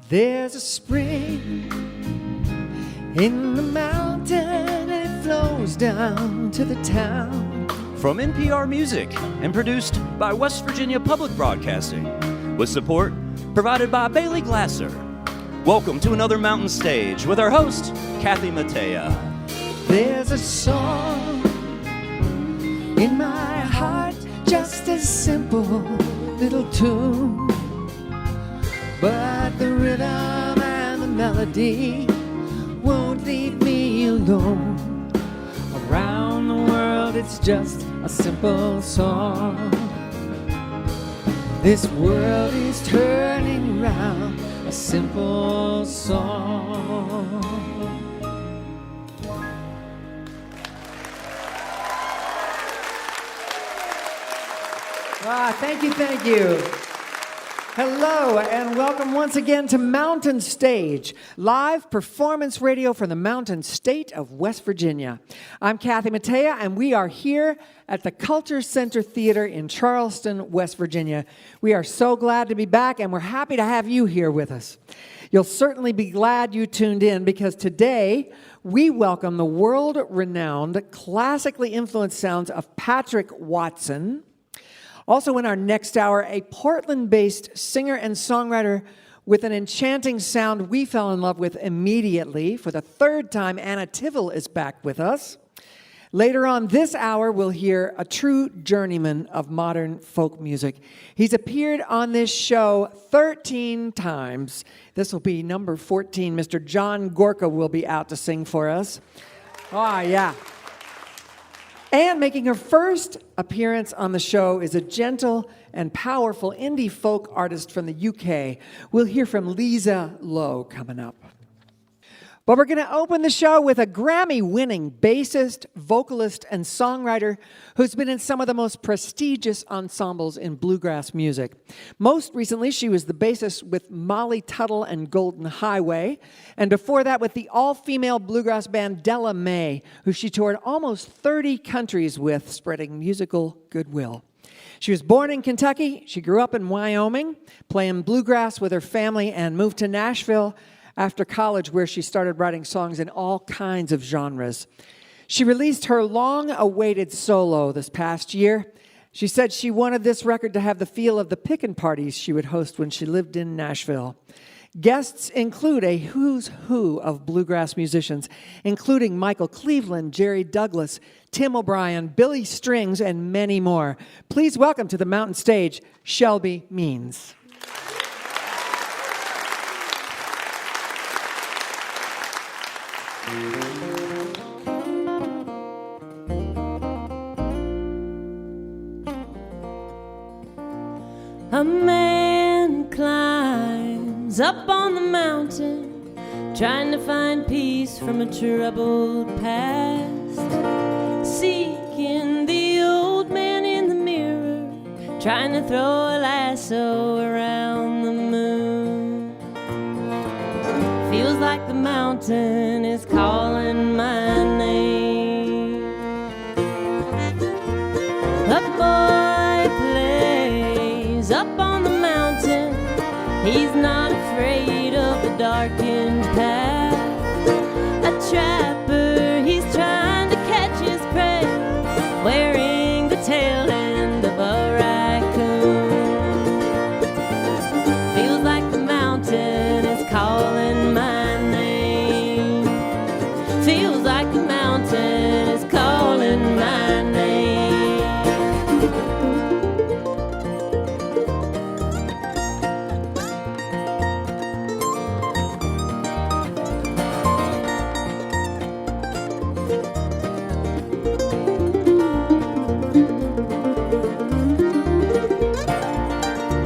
There's a spring in the mountain and it flows down to the town. From NPR Music and produced by West Virginia Public Broadcasting, with support provided by Bailey Glasser. Welcome to another Mountain Stage with our host, Kathy Mattea. There's a song in my heart, just a simple little tune, but the rhythm and the melody won't leave me alone. Around the world it's just a simple song. This world is turning round, a simple song. Thank you. Hello, and welcome once again to Mountain Stage, live performance radio from the Mountain State of West Virginia. I'm Kathy Mattea, and we are here at the Culture Center Theater in Charleston, West Virginia. We are so glad to be back, and we're happy to have you here with us. You'll certainly be glad you tuned in, because today we welcome the world-renowned, classically influenced sounds of Patrick Watson. Also in our next hour, a Portland-based singer and songwriter with an enchanting sound we fell in love with immediately. For the third time, Tivel is back with us. Later on this hour, we'll hear a true journeyman of modern folk music. He's appeared on this show 13 times. This will be number 14. Mr. John Gorka will be out to sing for us. Oh, yeah. And making her first appearance on the show is a gentle and powerful indie folk artist from the UK. We'll hear from Liza coming up. But we're going to open the show with a Grammy-winning bassist, vocalist, and songwriter who's been in some of the most prestigious ensembles in bluegrass music. Most recently, she was the bassist with Molly Tuttle and Golden Highway, and before that with the all-female bluegrass band Della Mae, who she toured almost 30 countries with, spreading musical goodwill. She was born in Kentucky. She grew up in Wyoming, playing bluegrass with her family, and moved to Nashville after college, where she started writing songs in all kinds of genres. She released her long-awaited solo this past year. She said she wanted this record to have the feel of the pickin' parties she would host when she lived in Nashville. Guests include a who's who of bluegrass musicians, including Michael Cleveland, Jerry Douglas, Tim O'Brien, Billy Strings, and many more. Please welcome to the Mountain Stage, Shelby Means. A man climbs up on the mountain, trying to find peace from a troubled past, seeking the old man in the mirror, trying to throw a lasso around the moon. Feels like the mountain is calling my name. A boy plays up on the mountain. He's not afraid of the darkened path. A trapper, he's trying to catch his prey, wearing the tail end of a raccoon. Feels like the mountain is calling my name. Feels like the mountain is calling my name.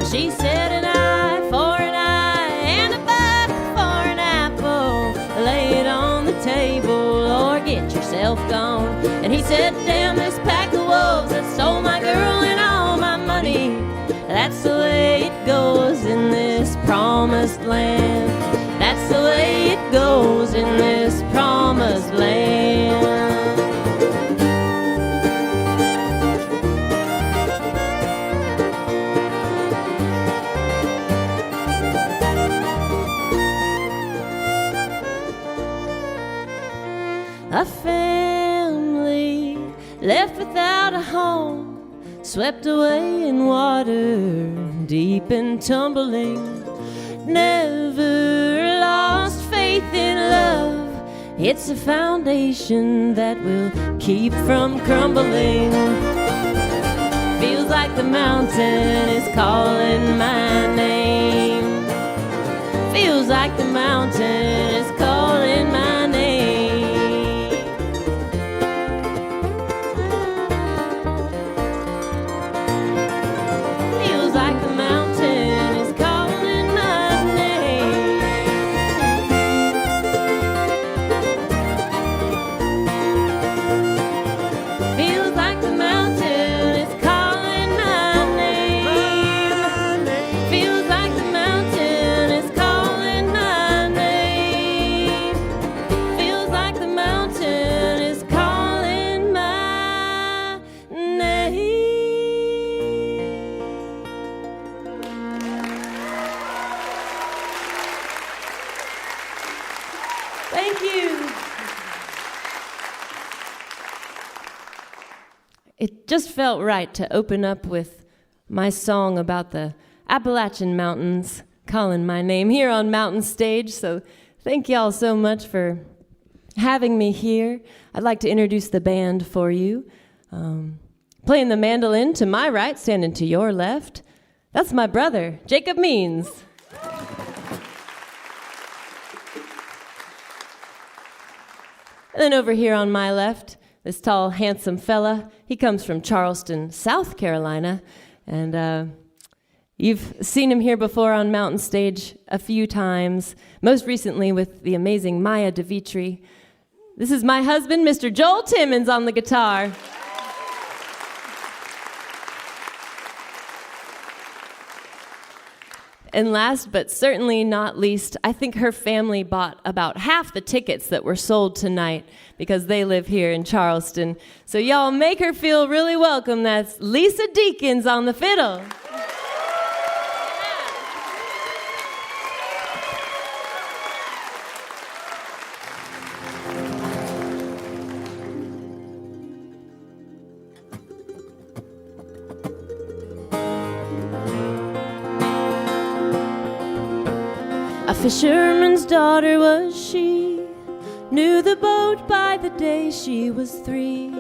She said an eye for an eye and a buck for an apple. Lay it on the table or get yourself gone. And he said, damn this pack of wolves that stole my girl and all my money. That's the way it goes in this promised land. That's the way it goes in this promised land. swept away in water, deep and tumbling. Never lost faith in love. It's a foundation that will keep from crumbling. Feels like the mountain is calling my name. Feels like the mountain is calling my name. Feels like the mountain is calling my name. Feels like the mountain is calling my name. Feels like the mountain is calling my name. Feels like the mountain is calling my name. Thank you. It just felt right to open up with my song about the Appalachian Mountains calling my name here on Mountain Stage. So thank y'all so much for having me here. I'd like to introduce the band for you. Playing the mandolin to my right, standing to your left, that's my brother, Jacob Means. And then over here on my left, this tall, handsome fella, he comes from Charleston, South Carolina, and you've seen him here before on Mountain Stage a few times, most recently with the amazing Maya DeVitri. This is my husband, Mr. Joel Timmons, on the guitar. And last but certainly not least, I think her family bought about half the tickets that were sold tonight because they live here in Charleston. So y'all make her feel really welcome. That's Lisa Deakins on the fiddle. A fisherman's daughter was she, knew the boat by the day she was 3.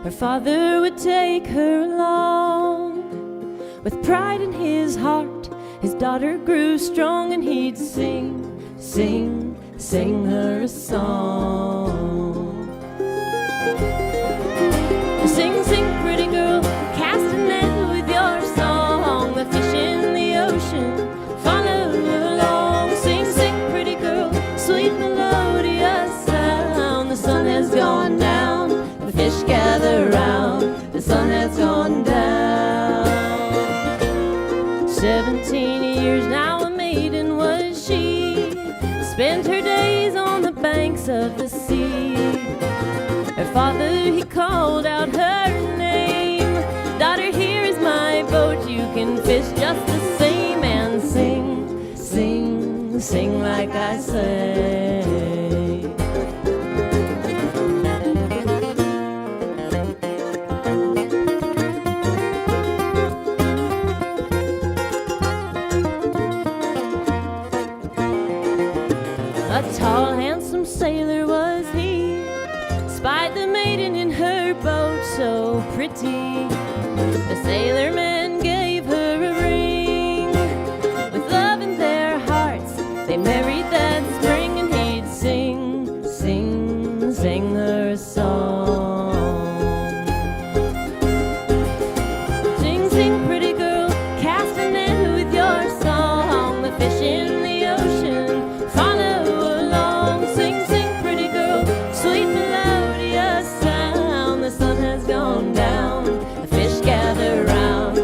Her father would take her along. With pride in his heart, his daughter grew strong, and he'd sing, sing, sing her a song. Sing, sing, pretty girl, cast a net with your song. The fish in the ocean follow along. Sing, sing, pretty girl, sweet melodious sound. The sun has gone down, the fish gather round. The sun has gone down. 17 years now a maiden was she, spent her days on the banks of the sea. Her father, he called out her name. Daughter, here is my boat, you can fish just the same. And sing, sing, sing like I say. A tall, handsome sailor was he, spied the maiden in her boat so pretty. The sailorman gave her a ring. With love in their hearts, they married that spring, and he'd sing, sing, sing her a song. Sing, sing, pretty girl, cast a net with your song. The fish in the ocean follow along. Sing, sing, pretty girl, sweet melodious sound. The sun has gone down, the fish gather round.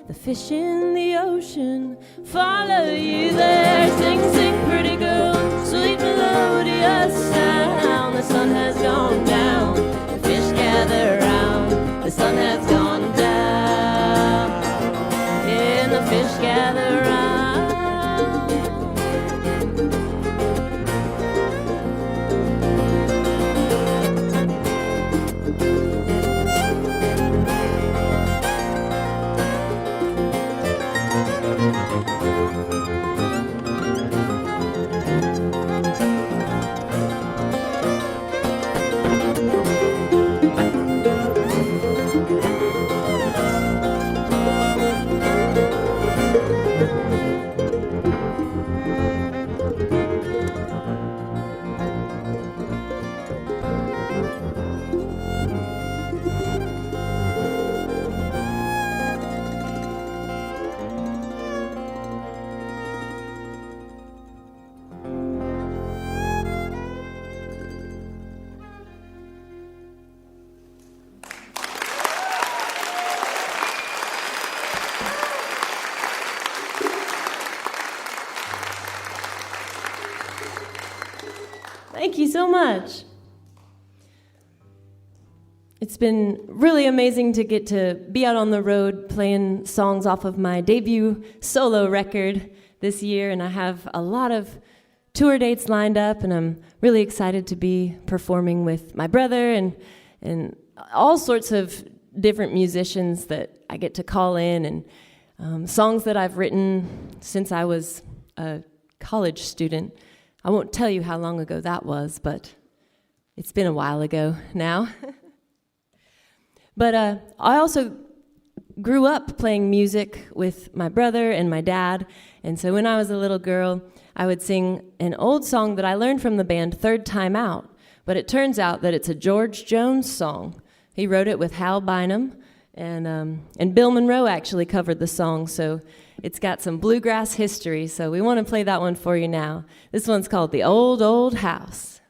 The fish in the ocean follow you there. Sing, sing, pretty girl, sweet melodious sound. The sun has gone down, the fish gather round. The sun has gone down, and the fish gather round. Thank you so much. It's been really amazing to get to be out on the road playing songs off of my debut solo record this year, and I have a lot of tour dates lined up, and I'm really excited to be performing with my brother and all sorts of different musicians that I get to call in, and songs that I've written since I was a college student. I won't tell you how long ago that was, but it's been a while ago now. But I also grew up playing music with my brother and my dad, and so when I was a little girl, I would sing an old song that I learned from the band Third Time Out, but it turns out that it's a George Jones song. He wrote it with Hal Bynum, and Bill Monroe actually covered the song, so it's got some bluegrass history, so we want to play that one for you now. This one's called The Old, Old House.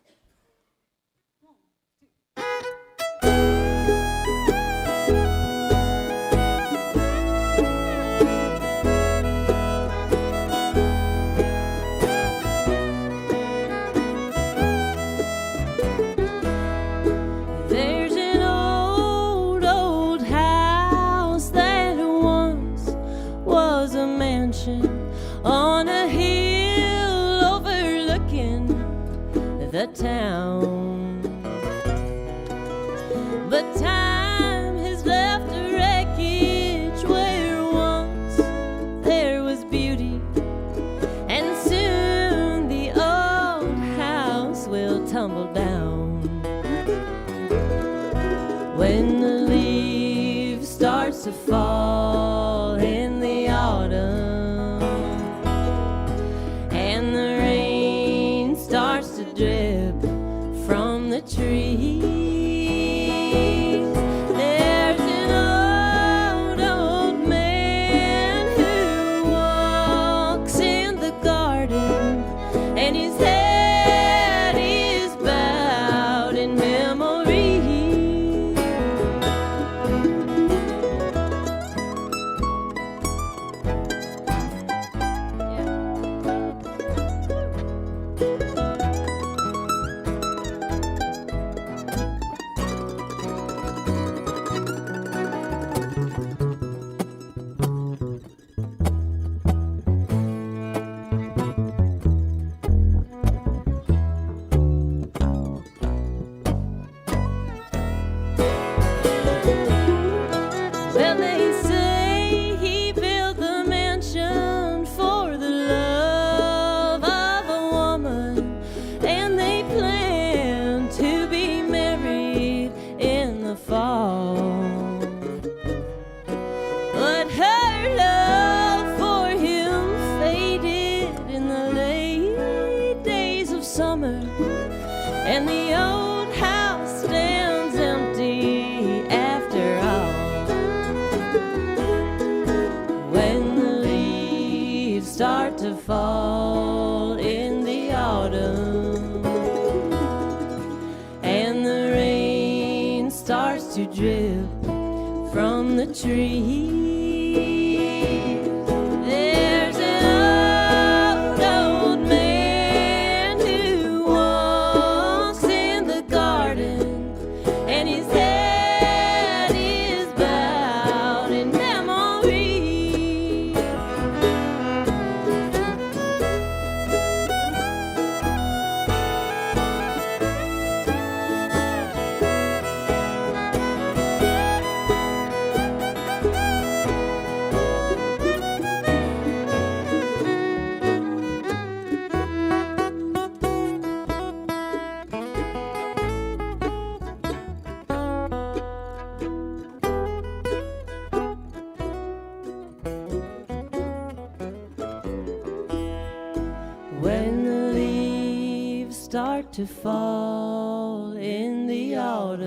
On a hill overlooking the town, but time has left a wreckage where once there was beauty, and soon the old house will tumble down. When the leaves starts to fall in the autumn, drip from the trees, there's an old man who walks in the garden, and his head is bowed in memory. And the old house stands empty after all. When the leaves start to fall in the autumn, and the rain starts to drip from the trees, start to fall in the autumn,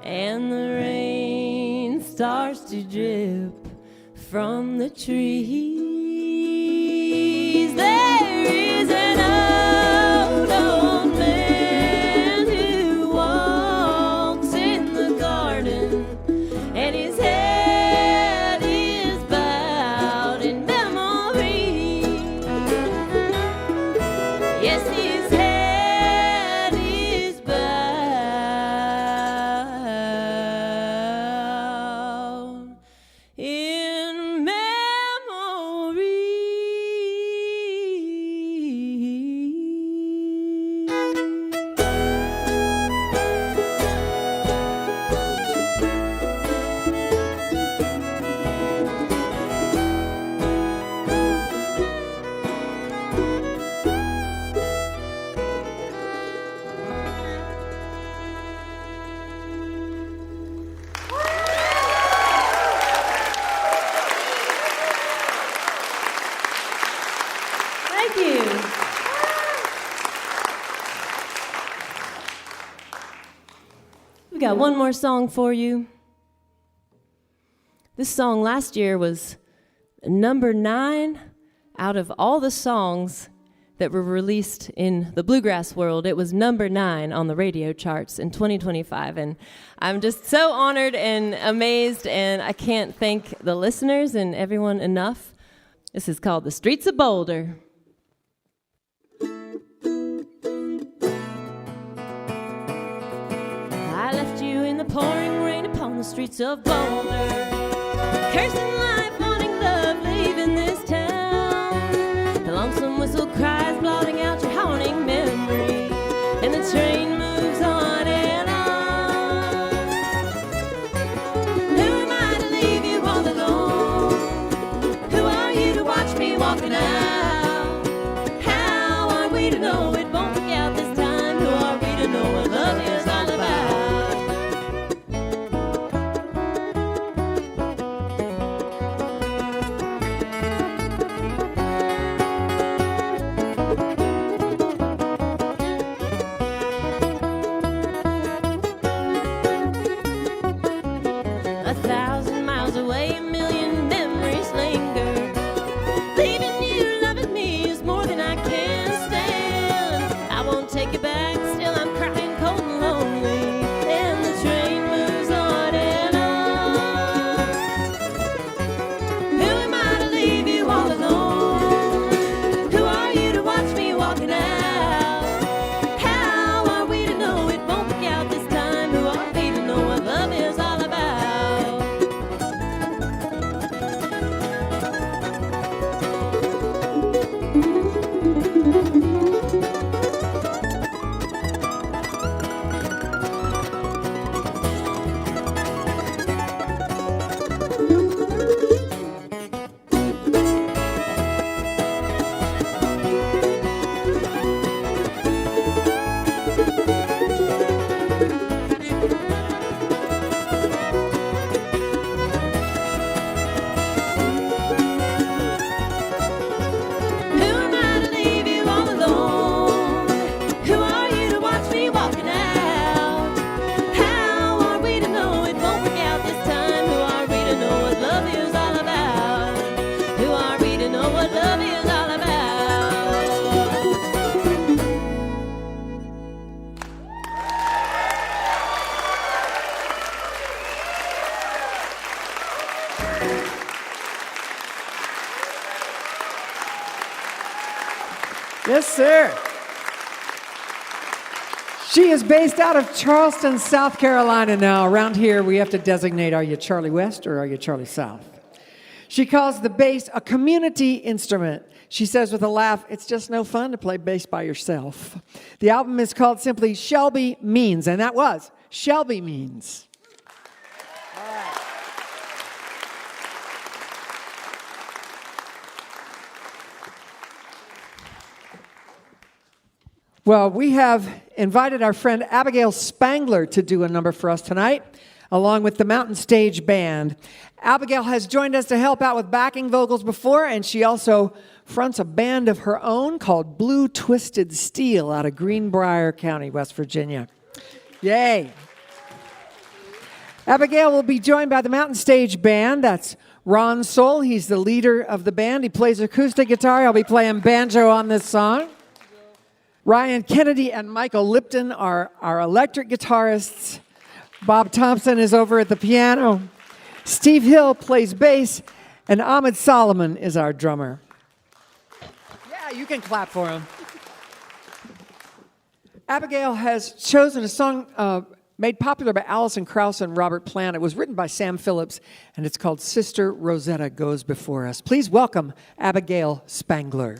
and the rain starts to drip from the trees. There is an old man who walks in the garden, and his head is bowed in memory. Yes, his head is bowed in memory. Thank you. We got one more song for you. This song last year was number 9 out of all the songs that were released in the bluegrass world. It was number 9 on the radio charts in 2025, and I'm just so honored and amazed, and I can't thank the listeners and everyone enough. This is called The Streets of Boulder. I left you in the pouring rain upon the streets of Boulder, cursing life, wanting love, leaving this town. The lonesome whistle cries, blotting out your haunting memory, and the train moves on and on. Who am I to leave you all alone? Who are you to watch me walking out? How are we to know it won't work out this time? Who are we to know what love is all about? 1,000 miles away, a million memories linger. Leaving you, loving me is more than I can stand. I won't take it back, still I'm crying cold and lonely, and the train moves on and on. Who am I to leave you all alone? Who are you to watch me walking out? How are we to know it won't work out this time? Who are we to know what love is all about? Who am I to leave you all alone? Who are you to watch me walking out? How are we to know it won't work out this time? Who are we to know what love is all about? Who are we to know what love is all about? Yes, sir. She is based out of Charleston, South Carolina now. Around here, we have to designate, are you Charlie West or are you Charlie South? She calls the bass a community instrument. She says with a laugh, it's just no fun to play bass by yourself. The album is called simply Shelby Means, and that was Shelby Means. Well, we have invited our friend Abigail Spangler to do a number for us tonight. along with the Mountain Stage Band. Abigail has joined us to help out with backing vocals before, and she also fronts a band of her own called Blue Twisted Steel out of Greenbrier County, West Virginia. Yay! Abigail will be joined by the Mountain Stage Band. That's Ron Soul. He's the leader of the band. He plays acoustic guitar. I'll be playing banjo on this song. Ryan Kennedy and Michael Lipton are our electric guitarists. Bob Thompson is over at the piano. Steve Hill plays bass, and Ahmed Solomon is our drummer. Yeah, you can clap for him. Abigail has chosen a song made popular by Alison Krauss and Robert Plant. It was written by Sam Phillips, and it's called Sister Rosetta Goes Before Us. Please welcome Abigail Spangler.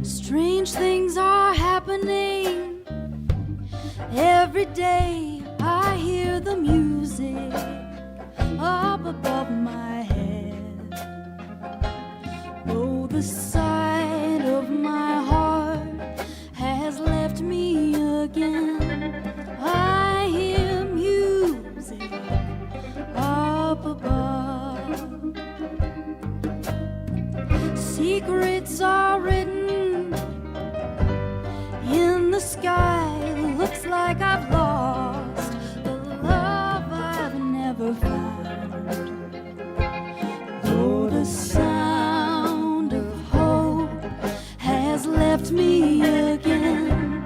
Strange things are happening every day. I hear the music up above my head. Oh, the side of my heart has left me again. I hear music up above. Secrets are written in the sky. Looks like I've lost the love I've never found. Though the sound of hope has left me again,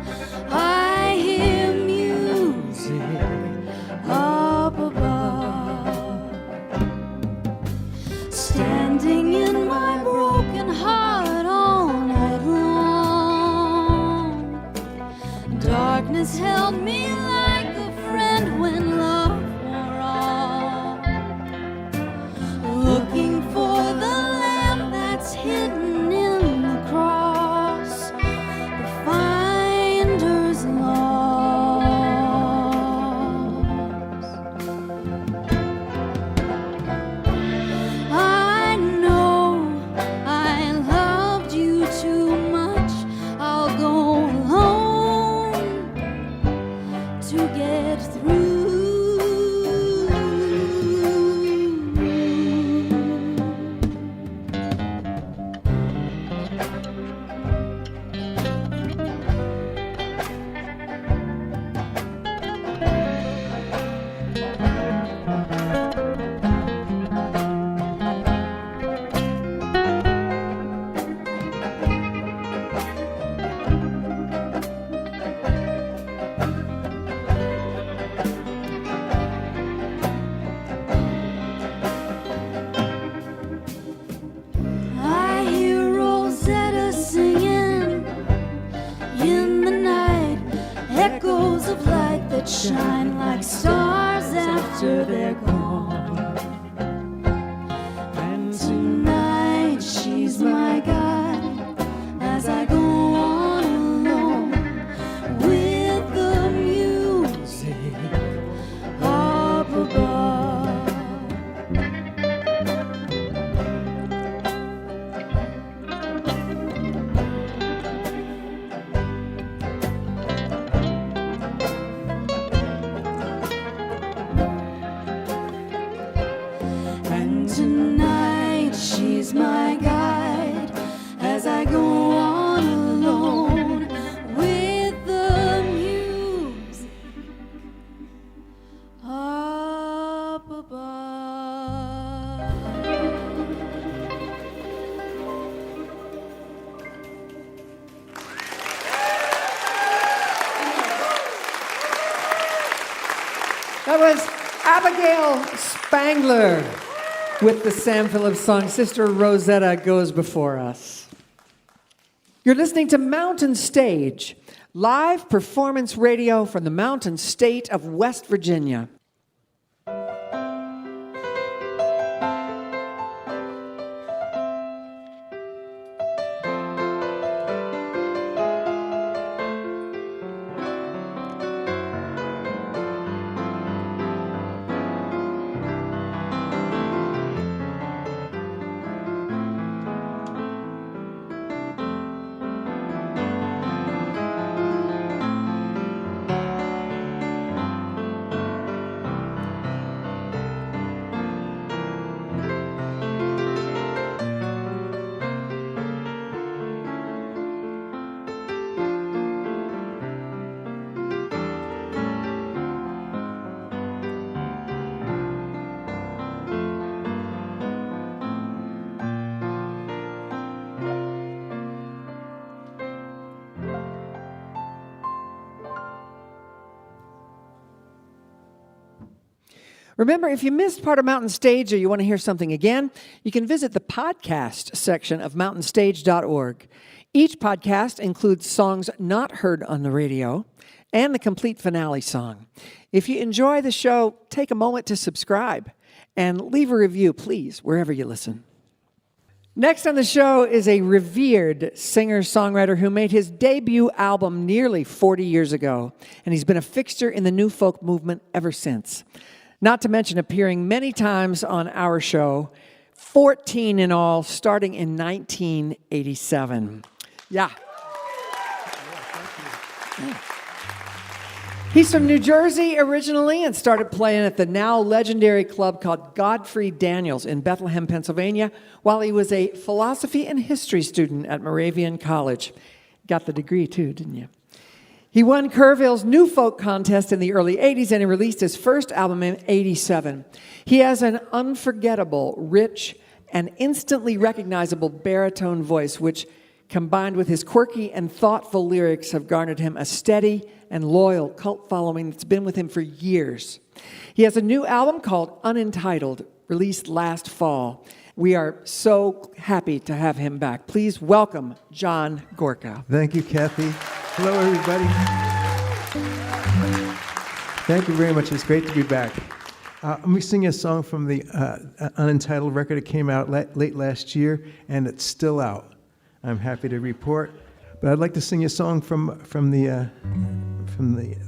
I hear music up above. Standing in my broken heart all night long, darkness held me like a friend when love wore off. Looking for the lamp that's hidden in the cross, the finder's lost. I know I loved you too much. I'll go alone to get through. I hear Rosetta singing in the night, echoes of light that shine like stars after they're gone. And tonight she's my guide as I go on alone with the music up above. And tonight she's my guide as I go on alone with the music up above. That was Abigail Spangler with the Sam Phillips song, Sister Rosetta Goes Before Us. You're listening to Mountain Stage, live performance radio from the Mountain State of West Virginia. Remember, if you missed part of Mountain Stage or you want to hear something again, you can visit the podcast section of mountainstage.org. Each podcast includes songs not heard on the radio and the complete finale song. If you enjoy the show, take a moment to subscribe and leave a review, please, wherever you listen. Next on the show is a revered singer-songwriter who made his debut album nearly 40 years ago, and he's been a fixture in the new folk movement ever since. Not to mention appearing many times on our show, 14 in all, starting in 1987. Yeah. He's from New Jersey originally and started playing at the now legendary club called Godfrey Daniels in Bethlehem, Pennsylvania, while he was a philosophy and history student at Moravian College. Got the degree too, didn't you? He won Kerrville's New Folk Contest in the early 80s, and he released his first album in 87. He has an unforgettable, rich, and instantly recognizable baritone voice, which, combined with his quirky and thoughtful lyrics, have garnered him a steady and loyal cult following that's been with him for years. He has a new album called Unentitled, released last fall. We are so happy to have him back. Please welcome John Gorka. Thank you, Kathy. Hello, everybody. Thank you very much. It's great to be back. Let me sing a song from the Unentitled record. It came out late last year, and it's still out. I'm happy to report. But I'd like to sing a song from the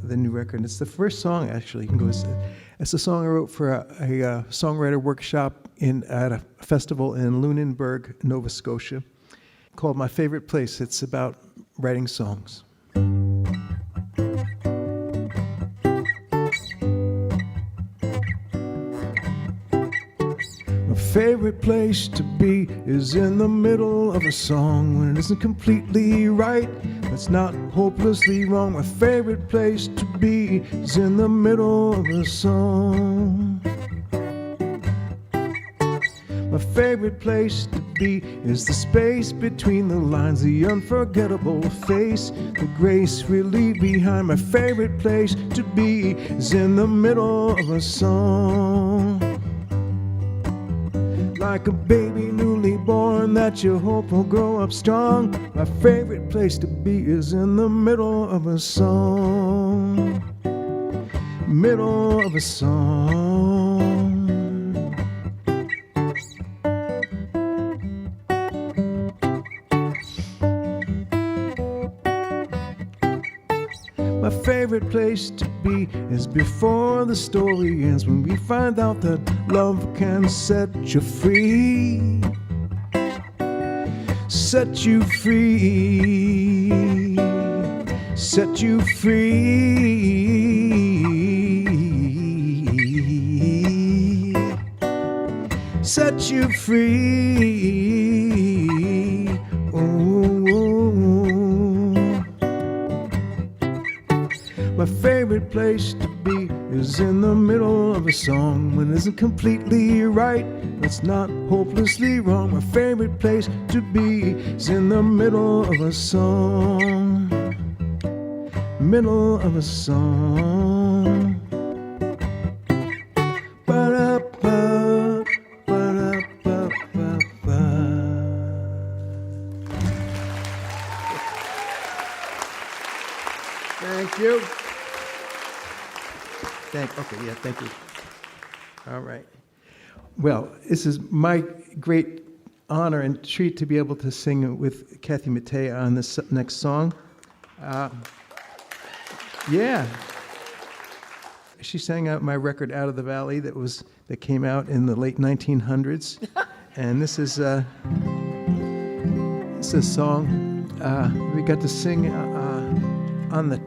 new record. It's the first song, actually. It's a song I wrote for a songwriter workshop at a festival in Lunenburg, Nova Scotia, called My Favorite Place. It's about writing songs. My favorite place to be is in the middle of a song when it isn't completely right, but it's not hopelessly wrong. My favorite place to be is in the middle of a song. My favorite place to be is the space between the lines, the unforgettable face, the grace we leave behind. My favorite place to be is in the middle of a song. Like a baby newly born that you hope will grow up strong. My favorite place to be is in the middle of a song. Middle of a song. My favorite place to be is before the story ends, when we find out that love can set you free. Set you free. Set you free. Set you free. Oh. My favorite place to be is in the middle of a song when it isn't completely right, it's not hopelessly wrong. My favorite place to be is in the middle of a song. Middle of a song. Ba-da-ba, ba-da-ba-ba-ba. Thank you. Thank you. All right. Well, this is my great honor and treat to be able to sing with Kathy Mattea on this next song. She sang out my record "Out of the Valley" that came out in the late 1900s, and this is a song we got to sing on the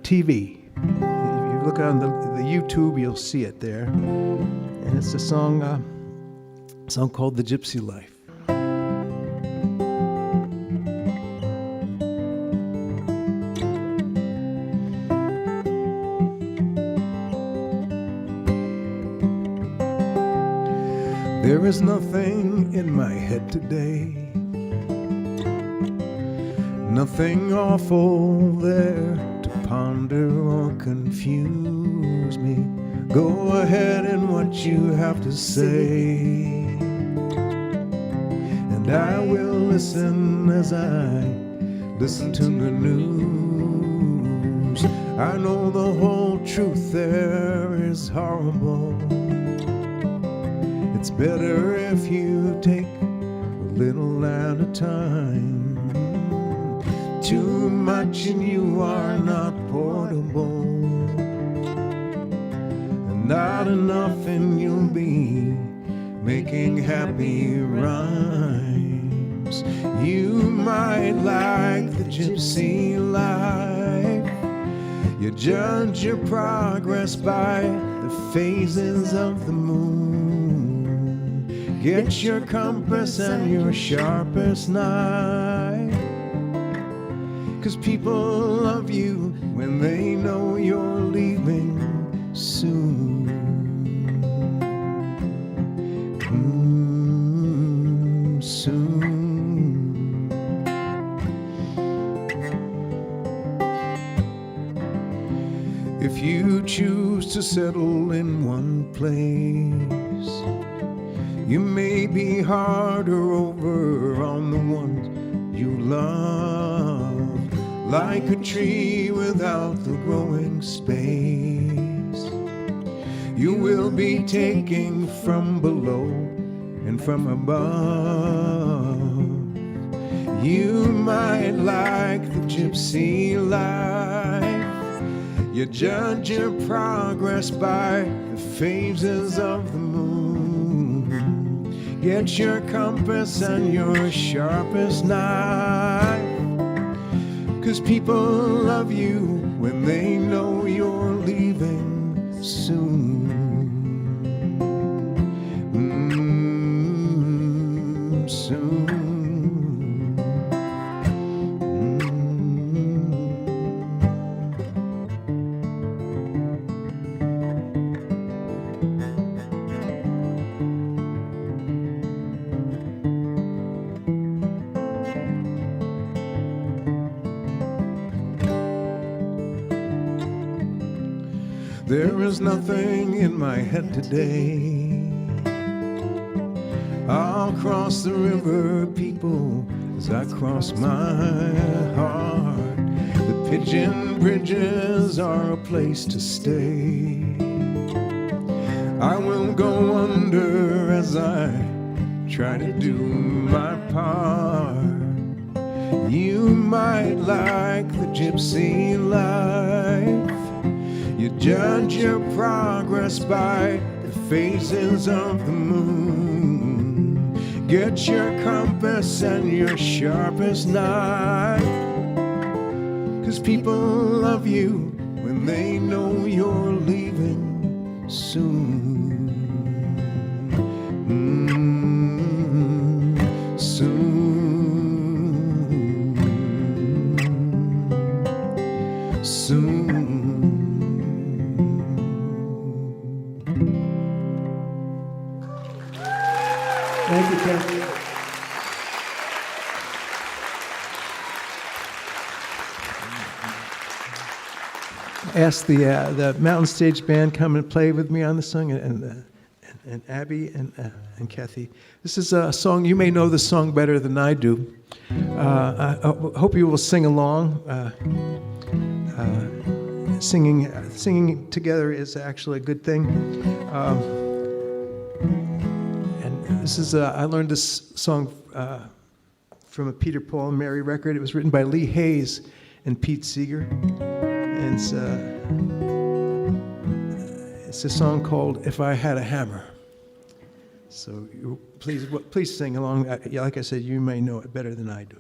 TV. If you look on the YouTube, you'll see it there. And it's a song called "The Gypsy Life." There is nothing in my head today, nothing awful there to ponder or confuse me. Go ahead and what you have to say, and I will listen as I listen to the news. I know the whole truth there is horrible. It's better if you take a little at a time. Too much and you are not portable, and not enough and you'll be making happy rhymes. You might like the gypsy life. You judge your progress by the phases of the moon. Get your compass and your sharpest knife, 'cause people love you when they know you're leaving soon. Soon. If you choose to settle in one place, you may be harder over on the ones you love, like a tree without the growing space. You will be taking from below and from above. You might like the gypsy life. You judge your progress by the phases of the moon. Get your compass and your sharpest knife, 'cause people love you when they know you're leaving soon. Soon. There is nothing in my head today. I'll cross the river, people, as I cross my heart. The pigeon bridges are a place to stay. I will go under as I try to do my part. You might like the gypsy life. You judge your progress by the phases of the moon. Get your compass and your sharpest knife, 'cause people love you when they know you're leaving soon. Soon. Soon. Thank you, Kathy. Ask the Mountain Stage Band come and play with me on the song, and Abby and Kathy. This is a song, you may know the song better than I do. I hope you will sing along. Singing together is actually a good thing. This is I learned this song from a Peter, Paul, and Mary record. It was written by Lee Hayes and Pete Seeger, and it's a song called "If I Had a Hammer." So please sing along. Like I said, you may know it better than I do.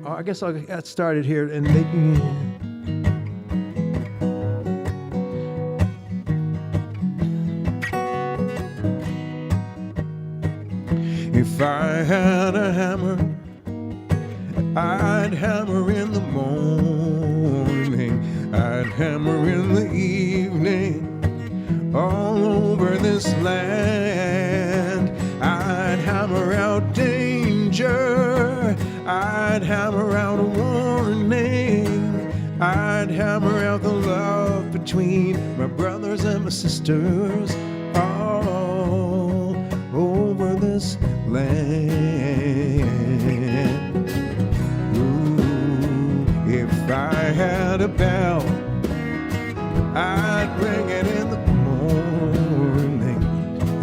I guess I'll get started here and making. If I had a hammer, I'd hammer in the morning, I'd hammer in the evening, all over this land. I'd hammer out danger, I'd hammer out a warning, I'd hammer out the love between my brother brothers and my sisters all over this land. Ooh, if I had a bell, I'd ring it in the morning,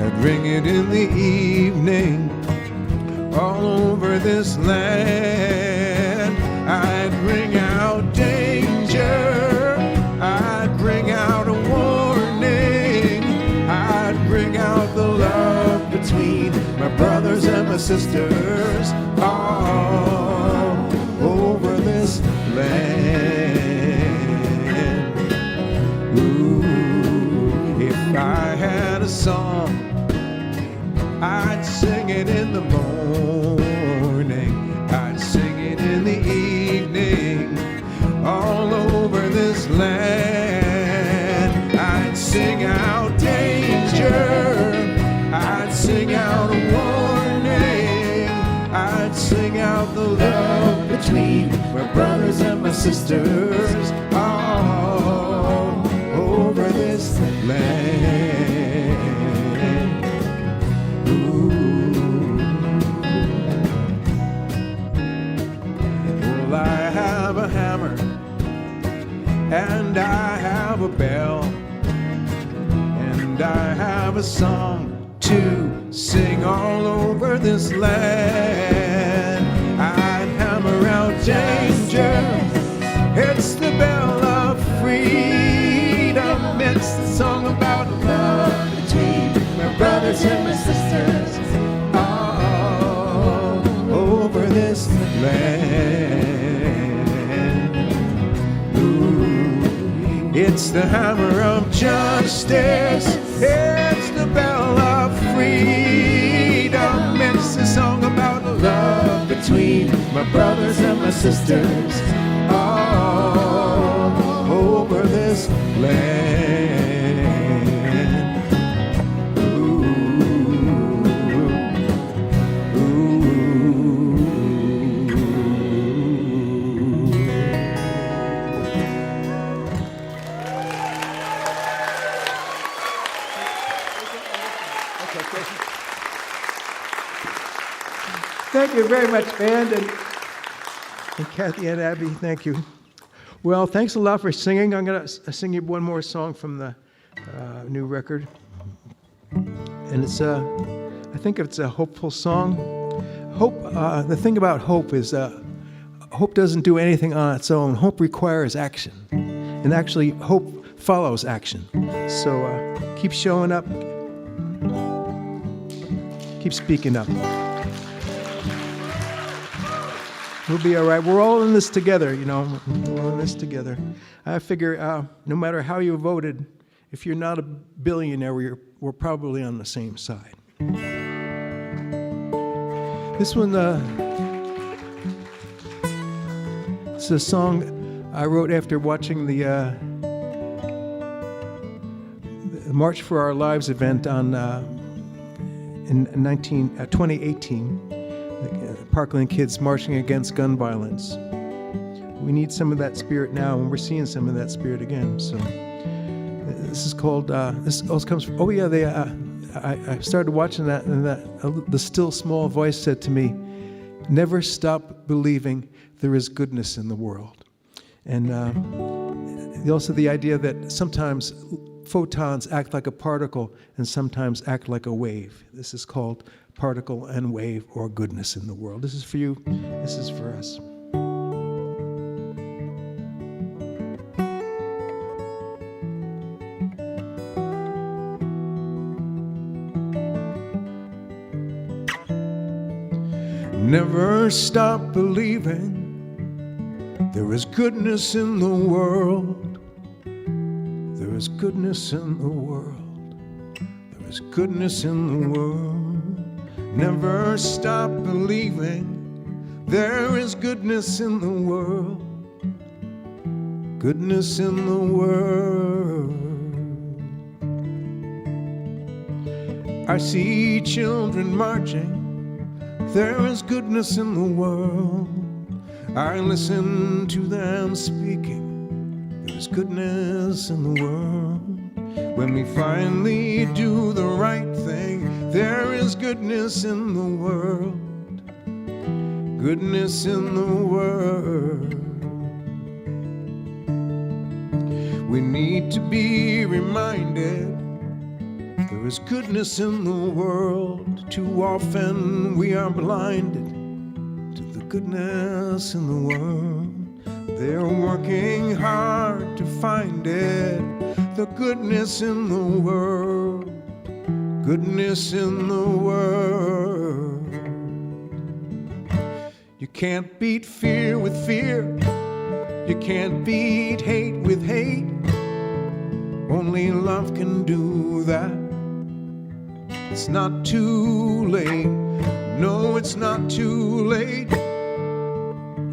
I'd ring it in the evening, all over this land. I'd ring out danger, I'd ring out a warning, I'd ring out the love between my brothers and my sisters all over this land. Ooh, if I had a song, I'd sing it in the morning, I'd sing it in the evening, all over this land. I'd sing out danger, I'd sing out a warning, I'd sing out the love between my brothers and my sisters all over this land. Well, I have a hammer and I have a bell and I have a song to sing all over this land. I'd hammer out danger, it's the bell of freedom, it's the song about love between my brothers and my sisters all over this land. Ooh, it's the hammer of justice, it's the bell of freedom, it's the song about love between my brothers and my sisters all over this land. Ooh, ooh. Thank you very much, band, and Kathy and Abby, thank you. Well, thanks a lot for singing. I'm going to sing you one more song from the new record. And it's I think it's a hopeful song. Hope, the thing about hope is hope doesn't do anything on its own. Hope requires action. And actually, hope follows action. So keep showing up. Keep speaking up. We'll be all right. We're all in this together, you know. We're all in this together. I figure no matter how you voted, if you're not a billionaire, we're probably on the same side. This one, it's a song I wrote after watching the March for Our Lives event in 2018. Parkland kids marching against gun violence. We need some of that spirit now, and we're seeing some of that spirit again. So this is called. This also comes from. Oh yeah, I started watching that, and the still small voice said to me, "Never stop believing there is goodness in the world." And also the idea that sometimes photons act like a particle and sometimes act like a wave. This is called particle and wave, or goodness in the world. This is for you. This is for us. Never stop believing there is goodness in the world. There is goodness in the world. There is goodness in the world. Never stop believing there is goodness in the world. Goodness in the world. I see children marching. There is goodness in the world. I listen to them speaking. There's goodness in the world. When we finally do the right thing, there is goodness in the world. Goodness in the world. We need to be reminded there is goodness in the world. Too often we are blinded to the goodness in the world. They're working hard to find it, the goodness in the world. Goodness in the world. You can't beat fear with fear. You can't beat hate with hate. Only love can do that. It's not too late. No, it's not too late.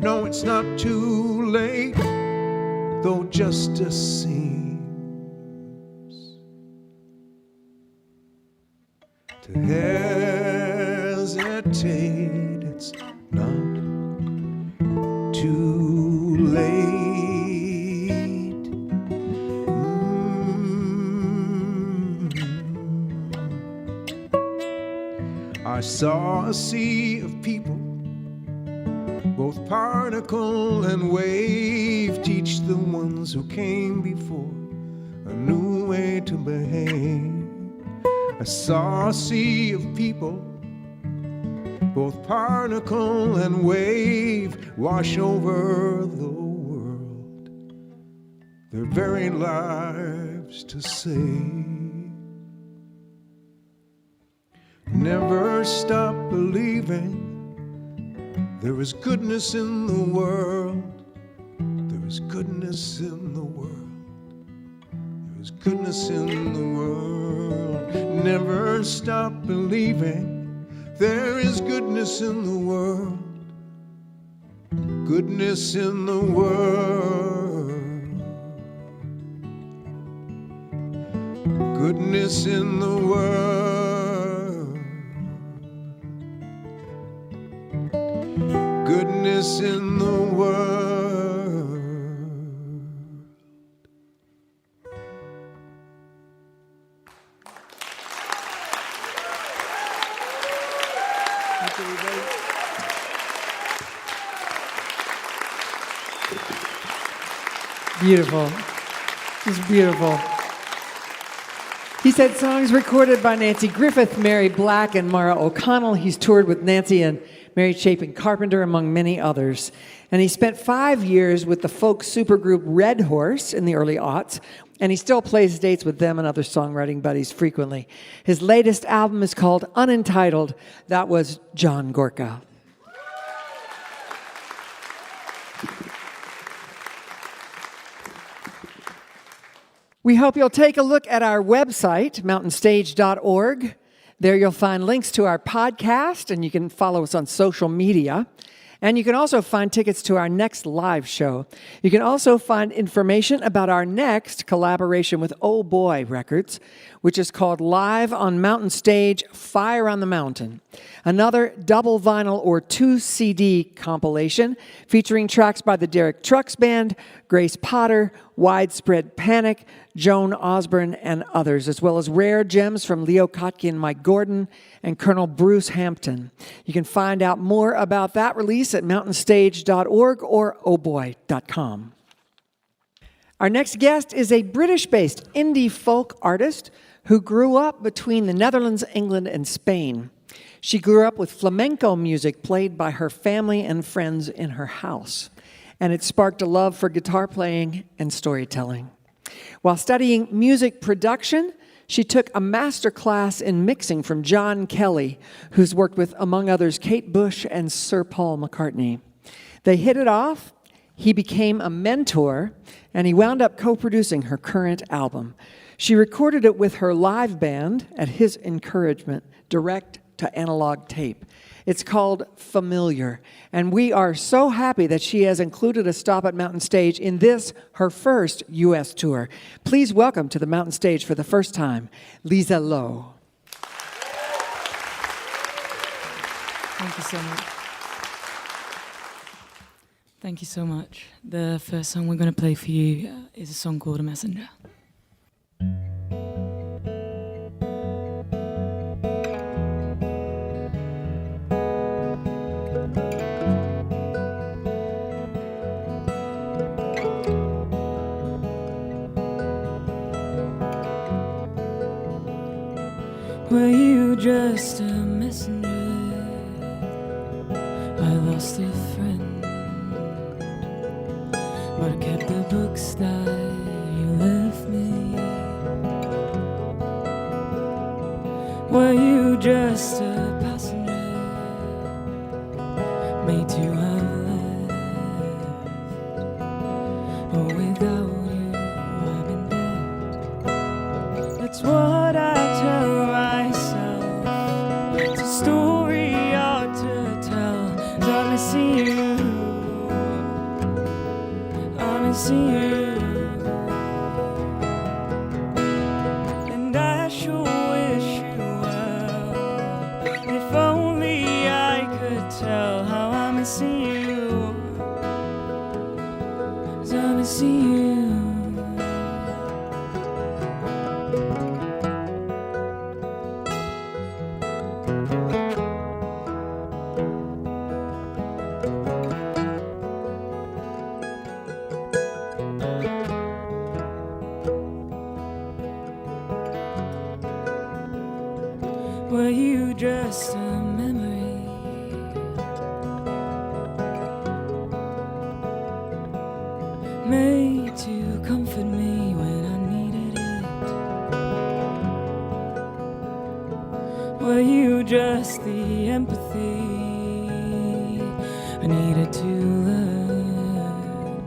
No, it's not too late. Though justice seems to hesitate, it's not too late. I saw a sea of people, both particle and wave, teach the ones who came before a new way to behave. I saw a sea of people, both particle and wave, wash over the world, their very lives to save. Never stop believing there is goodness in the world. There is goodness in the world. There is goodness in the world. Never stop believing there is goodness in the world. Goodness in the world. Goodness in the world. Goodness in the world. Thank you, everybody. Beautiful. Just beautiful. He said songs recorded by Nancy Griffith, Mary Black, and Mara O'Connell. He's toured with Nancy and Mary Chapin Carpenter, among many others. And he spent 5 years with the folk supergroup Red Horse in the early aughts, and he still plays dates with them and other songwriting buddies frequently. His latest album is called Unentitled. That was John Gorka. We hope you'll take a look at our website, mountainstage.org. There you'll find links to our podcast, and you can follow us on social media. And you can also find tickets to our next live show. You can also find information about our next collaboration with Oh Boy Records, which is called Live on Mountain Stage, Fire on the Mountain. Another double vinyl or 2 CD compilation featuring tracks by the Derek Trucks Band, Grace Potter, Widespread Panic, Joan Osborne, and others, as well as rare gems from Leo Kottke and Mike Gordon and Colonel Bruce Hampton. You can find out more about that release at mountainstage.org or ohboy.com. Our next guest is a British-based indie folk artist who grew up between the Netherlands, England, and Spain. She grew up with flamenco music played by her family and friends in her house, and it sparked a love for guitar playing and storytelling. While studying music production, she took a master class in mixing from John Kelly, who's worked with, among others, Kate Bush and Sir Paul McCartney. They hit it off, he became a mentor, and he wound up co-producing her current album. She recorded it with her live band at his encouragement, direct to analog tape. It's called Familiar, and we are so happy that she has included a stop at Mountain Stage in this, her first U.S. tour. Please welcome to the Mountain Stage for the first time, Liza Lowe. Thank you so much. Thank you so much. The first song we're going to play for you is a song called A Messenger. Were you just a messenger? I lost a friend, but I kept the books that you left me. Were you just a passenger made to have left? Oh, without you, I'm in debt. That's what I tell myself. It's a story hard to tell. 'Cause I miss you. I miss you. And I sure wish you well. If only I could tell how I miss you. 'Cause I miss you. Were you just a memory? Made to comfort me when I needed it? Were you just the empathy I needed to learn?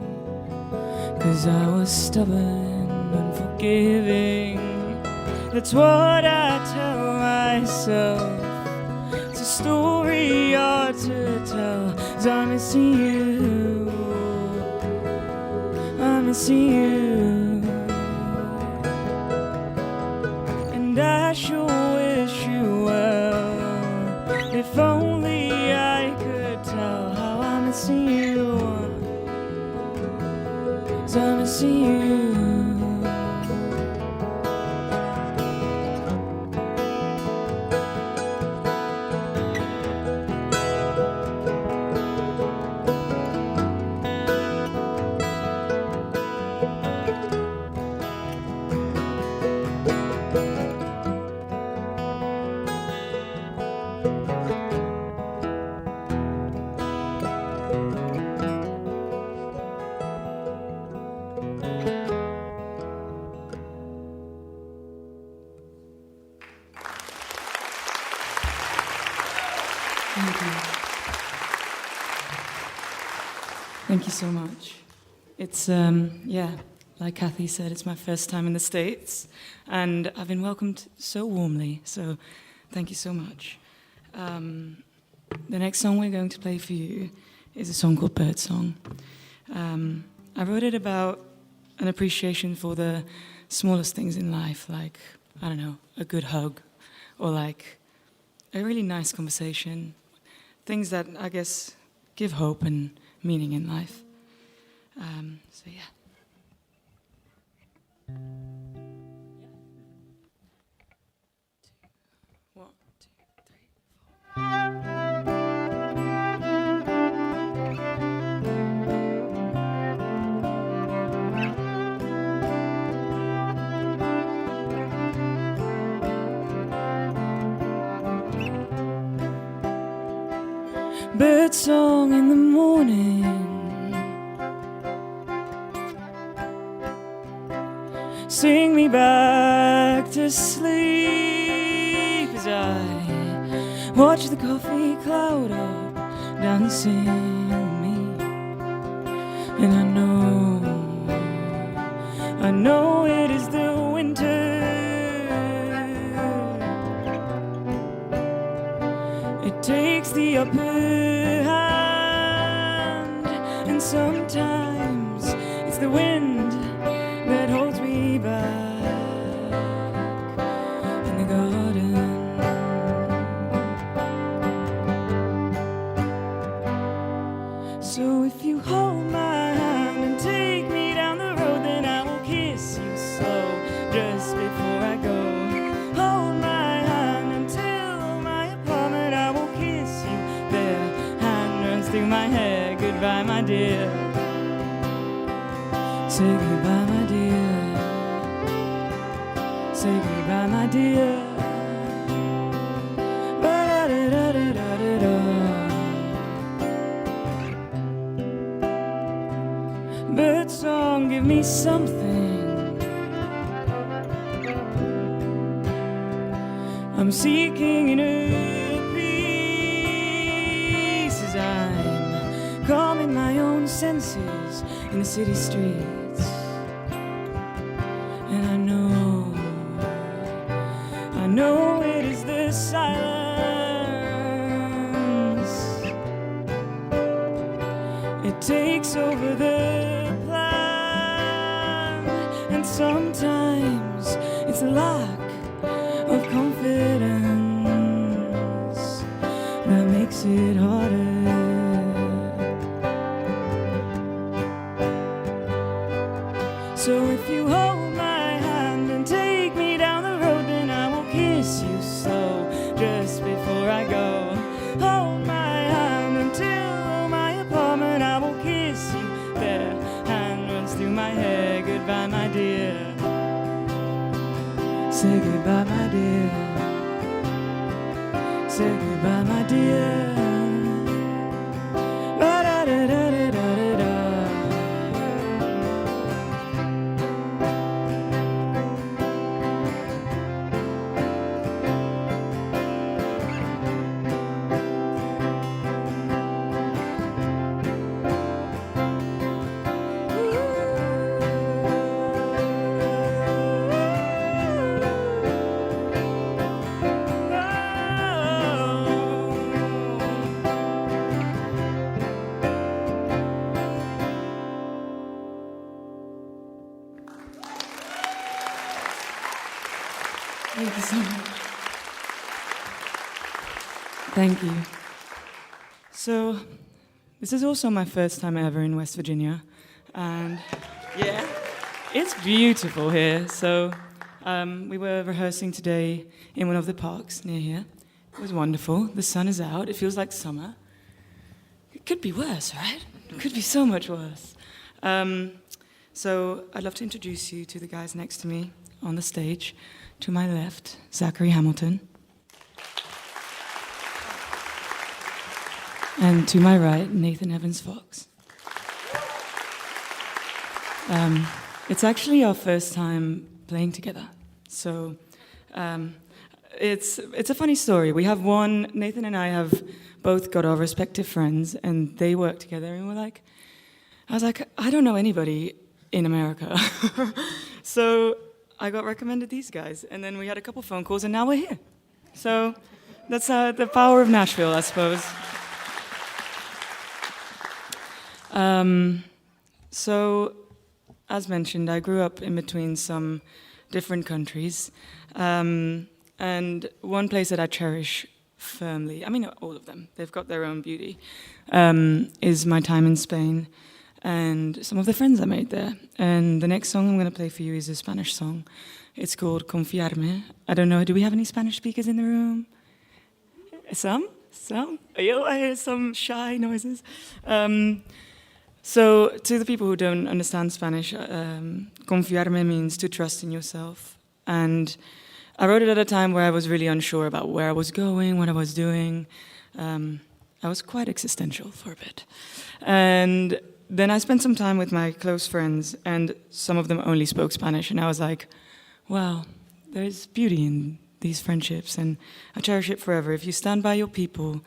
'Cause I was stubborn, unforgiving. That's what I tell myself. It's a story hard to tell. 'Cause I miss you. I miss you. And I sure wish you well. If only I could tell how I miss you. 'Cause I miss you. Thank you. Thank you so much. It's, like Kathy said, it's my first time in the States, and I've been welcomed so warmly, so thank you so much. The next song we're going to play for you is a song called Birdsong. I wrote it about an appreciation for the smallest things in life, like, I don't know, a good hug, or like a really nice conversation. Things that, I guess, give hope and meaning in life. So, yeah. One, two, three, four. Birdsong in the morning, sing me back to sleep as I watch the coffee cloud up dancing with me. And I know it is the winter. It takes the upper hand, and sometimes it's the wind that holds me back in the garden. So if you hold my hand and take me down the road, then I will kiss you slow just before I go. Hold my hand until my apartment, I will kiss you there. Hand runs through my hair, goodbye my dear. Say goodbye my dear. Say goodbye my dear. me something. I'm seeking inner peace as I'm calming my own senses in the city streets. And I know it is the silence. It takes over the plan, and sometimes it's a lack of confidence that makes it harder. So if you hold my hand and take me down the road, then I will kiss you slow just before I go. Hold my hand until my apartment, I will kiss you there. Hand runs through my hair, goodbye my dear. Say goodbye my dear. Say goodbye my dear. Ba-da-da-da-da-da-da. Thank you so much. Thank you. So, this is also my first time ever in West Virginia, and yeah, it's beautiful here. So, we were rehearsing today in one of the parks near here. It was wonderful. The sun is out. It feels like summer. It could be worse, right? It could be so much worse. So, I'd love to introduce you to the guys next to me on the stage. To my left, Zachary Hamilton. And to my right, Nathan Evans Fox. It's actually our first time playing together. So it's a funny story. We have Nathan and I have both got our respective friends, and they work together, and I was like, I don't know anybody in America. So I got recommended these guys, and then we had a couple phone calls, and now we're here. So that's the power of Nashville, I suppose. So, as mentioned, I grew up in between some different countries, and one place that I cherish firmly, I mean, all of them, they've got their own beauty, is my time in Spain. And some of the friends I made there. And the next song I'm going to play for you is a Spanish song. It's called Confiarme. I don't know, do we have any Spanish speakers in the room? Some? I hear some shy noises. So, to the people who don't understand Spanish, confiarme means to trust in yourself. And I wrote it at a time where I was really unsure about where I was going, what I was doing. I was quite existential for a bit. And then I spent some time with my close friends, and some of them only spoke Spanish, and I was like, wow, there's beauty in these friendships, and I cherish it forever. If you stand by your people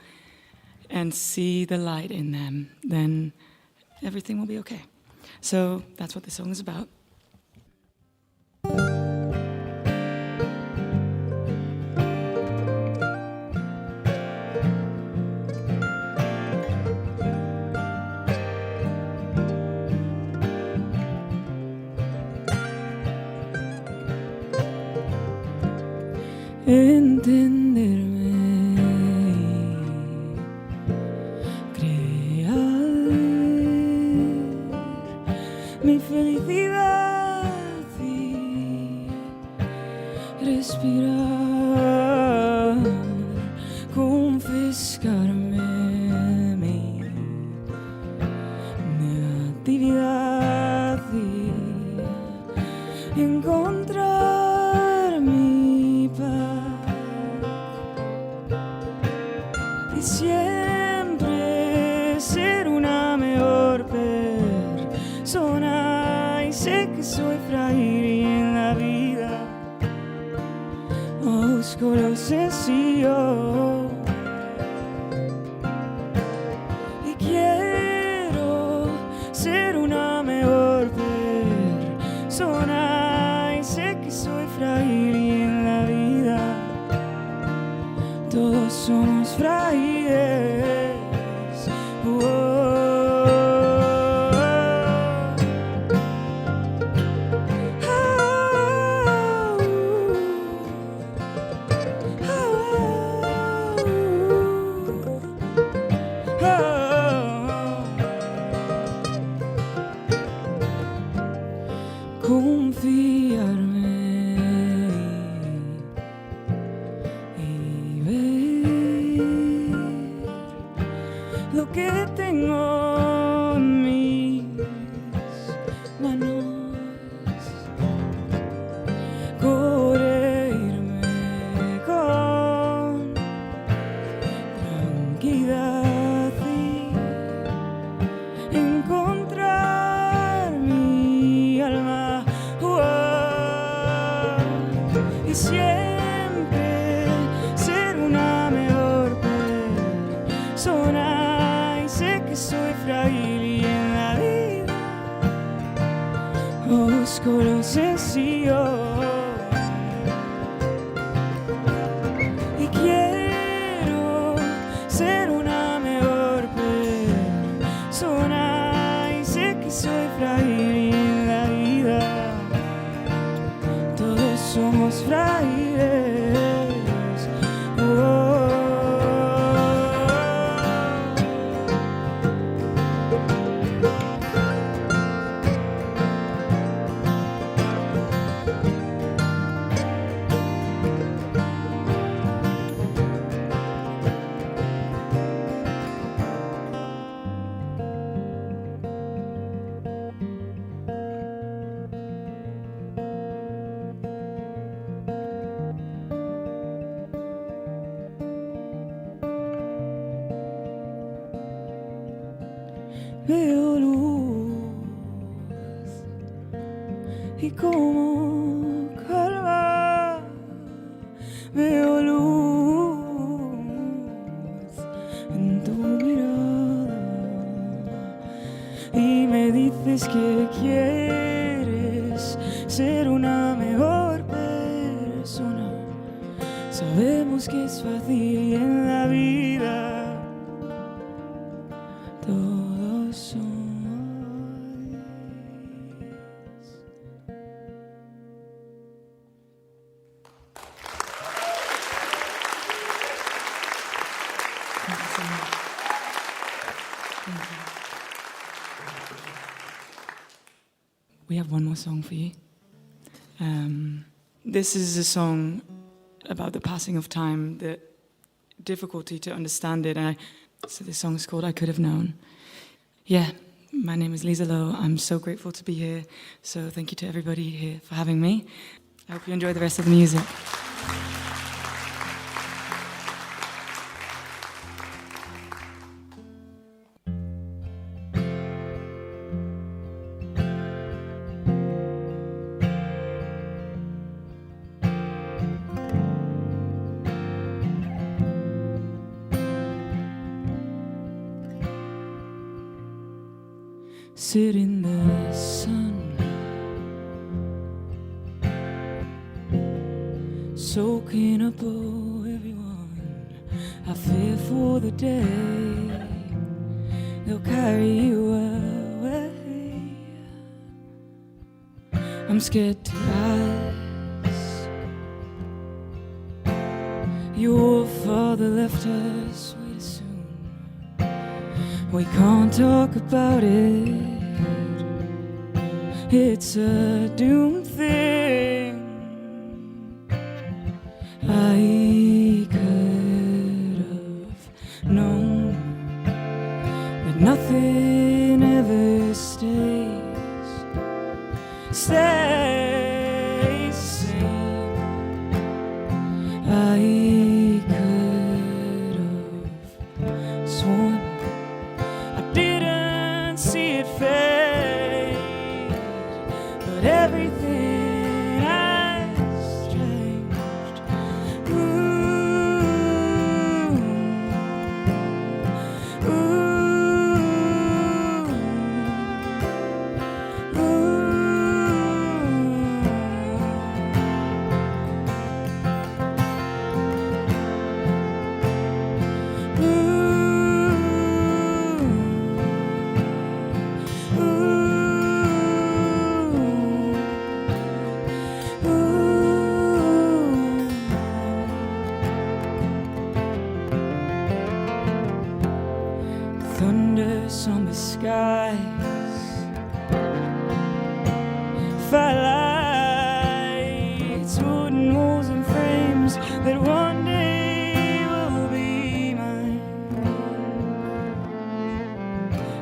and see the light in them, then everything will be okay. So that's what this song is about. Entenderme, crear mi felicidad y respirar, confiscarme mi negatividad y encontrar mi paz. Y siempre ser una mejor persona y sé sencillo. Y quiero ser una mejor persona. Y sé que soy frágil y en la vida todos somos frágiles. Lo que tengo en mis manos, correrme con tranquilidad y encontrar mi alma. Y siempre ser una mejor persona. Soy frágil y en la vida busco lo sencillo. Y quiero ser una mejor persona. Y sé que soy frágil y en la vida todos somos frágiles. Veo luz y como calma. Veo luz en tu mirada y me dices que quieres ser una mejor persona. Sabemos que es fácil en la vida. Todos somos. Thank you so much. Thank you. We have one more song for you. This is a song about the passing of time, the difficulty to understand it. So this song is called I Could Have Known. Yeah, my name is Liza. I'm so grateful to be here. So thank you to everybody here for having me. I hope you enjoy the rest of the music. Sit in the sun, soaking up everyone. I fear for the day they'll carry you away. I'm scared to ask. Your father left us way too soon. We can't talk about it. It's a doomed thing. I could have known that nothing ever stays the same. I could have sworn I didn't see it fade, but everything has changed. Ooh. somber skies, firelights, wooden walls and frames that one day will be mine.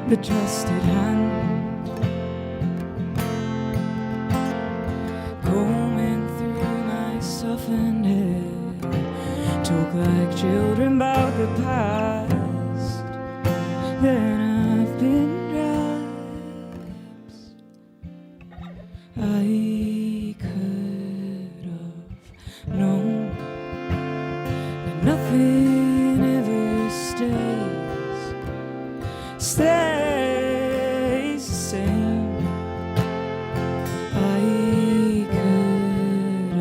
The trusted hand combing through my softened head, talk like children about the past. Then I've been grasped. I could have known that nothing ever stays the same. I could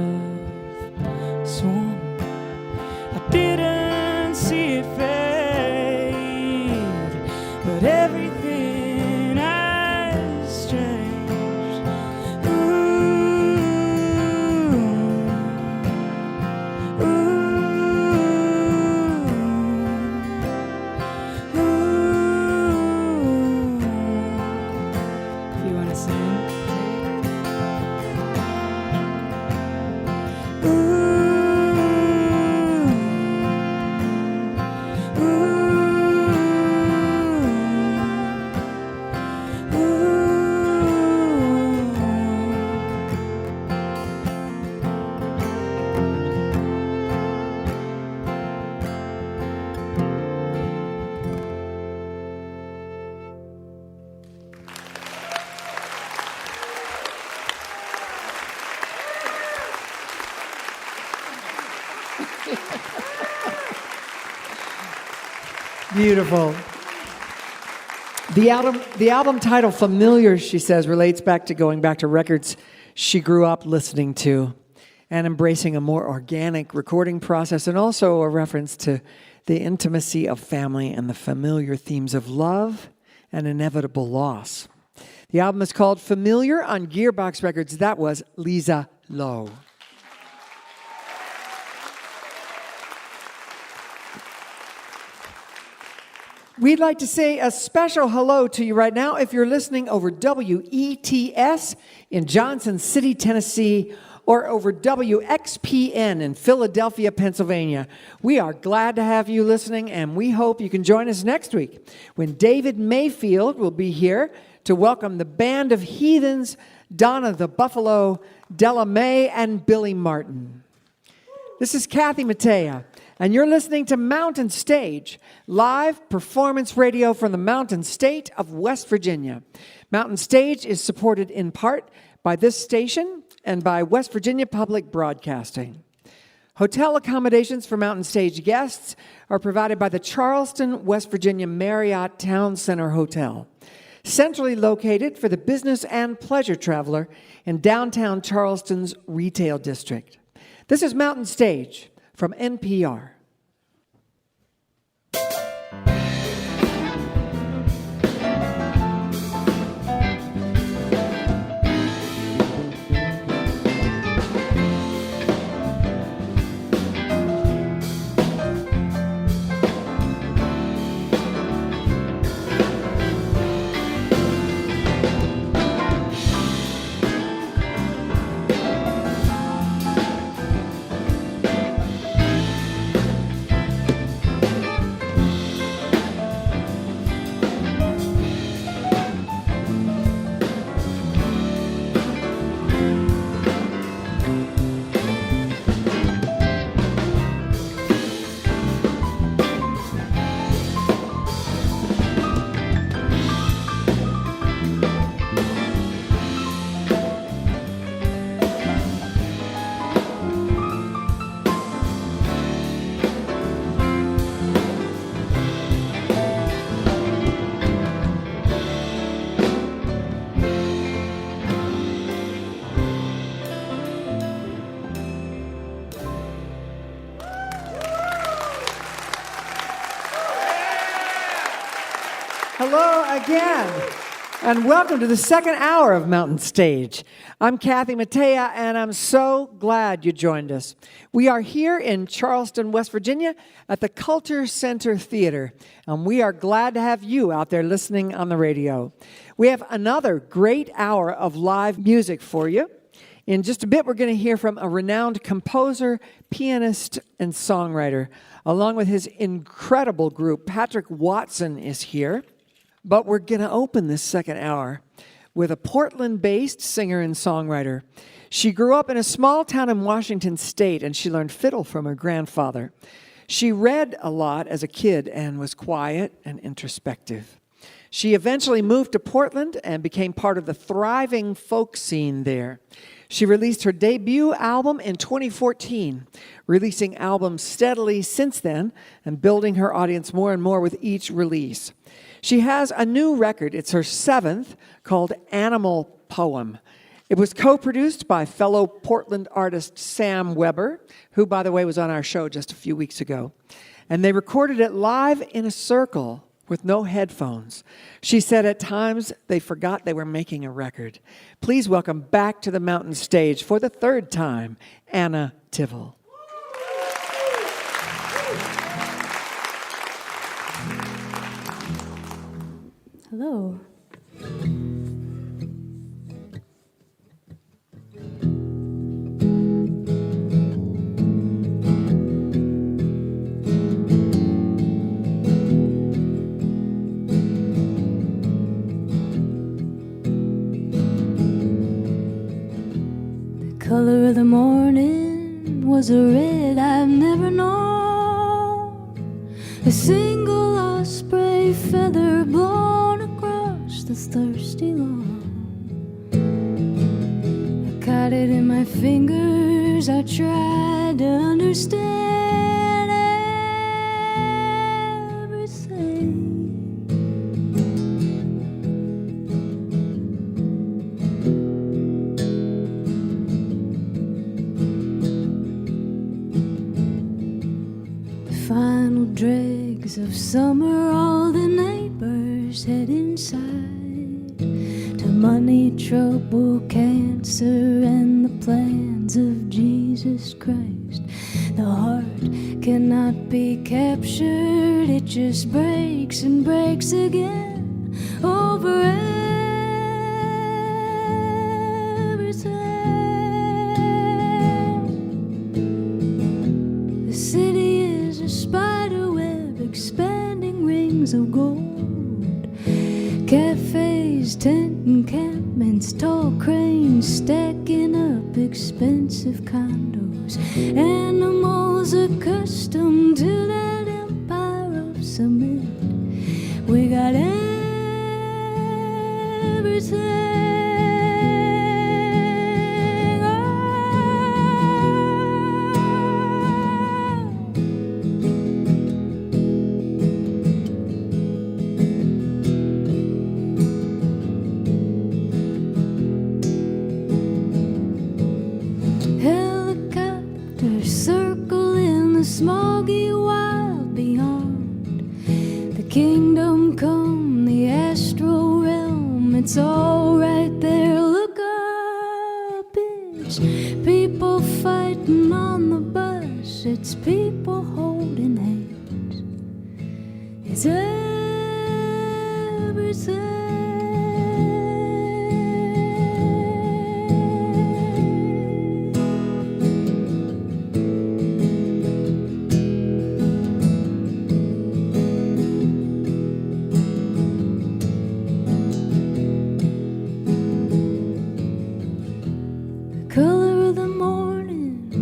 have sworn I didn't see it fade, but everything has changed. Ooh, ooh. If you want to sing. Beautiful. The album title, Familiar, she says, relates back to going back to records she grew up listening to and embracing a more organic recording process, and also a reference to the intimacy of family and the familiar themes of love and inevitable loss. The album is called Familiar on Gearbox Records. That was Liza Lowe. We'd like to say a special hello to you right now if you're listening over WETS in Johnson City, Tennessee, or over WXPN in Philadelphia, Pennsylvania. We are glad to have you listening, and we hope you can join us next week when David Mayfield will be here to welcome the Band of Heathens, Donna the Buffalo, Della Mae, and Billy Martin. This is Kathy Mattea, and you're listening to Mountain Stage, live performance radio from the Mountain State of West Virginia. Mountain Stage is supported in part by this station and by West Virginia Public Broadcasting. Hotel accommodations for Mountain Stage guests are provided by the Charleston, West Virginia Marriott Town Center Hotel, centrally located for the business and pleasure traveler in downtown Charleston's retail district. This is Mountain Stage from NPR. Hello again. And welcome to the second hour of Mountain Stage. I'm Kathy Mattea, and I'm so glad you joined us. We are here in Charleston, West Virginia, at the Culture Center Theater, and we are glad to have you out there listening on the radio. We have another great hour of live music for you. In just a bit, we're going to hear from a renowned composer, pianist, and songwriter. Along with his incredible group, Patrick Watson is here. But we're going to open this second hour with a Portland-based singer and songwriter. She grew up in a small town in Washington State, and she learned fiddle from her grandfather. She read a lot as a kid and was quiet and introspective. She eventually moved to Portland and became part of the thriving folk scene there. She released her debut album in 2014, releasing albums steadily since then and building her audience more and more with each release. She has a new record, it's her seventh, called Animal Poem. It was co-produced by fellow Portland artist Sam Weber, who, by the way, was on our show just a few weeks ago. And they recorded it live in a circle with no headphones. She said at times they forgot they were making a record. Please welcome back to the Mountain Stage for the third time, Anna Tivel. Hello. The color of the morning was a red I've never known. A single osprey feather blown across the thirsty lawn. I caught it in my fingers, I tried to understand everything. The final dregs of summer, all the neighbors head inside to money, trouble, cancer, and the plans of Jesus Christ. The heart cannot be captured, it just breaks and breaks again over everything. The city is a spider web, expanding rings of gold. Cafes, tent encampments, tall cranes stacking up expensive condos. Animals accustomed to that empire of cement. We got everything. Smoggy wild beyond the kingdom come, the astral realm. It's all right there. Look up, it's people fighting on the bus. It's people holding hands. It's everything.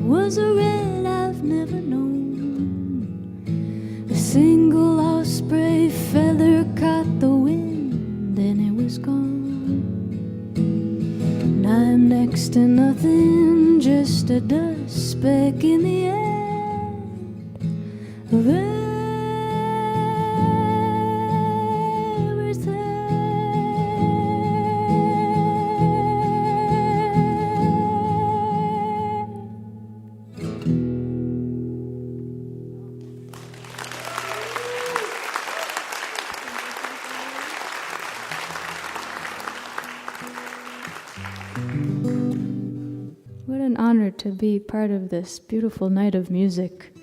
Was a red I've never known. A single osprey feather caught the wind and it was gone. And I'm next to nothing, just a dust speck in the end of everything. to be part of this beautiful night of music.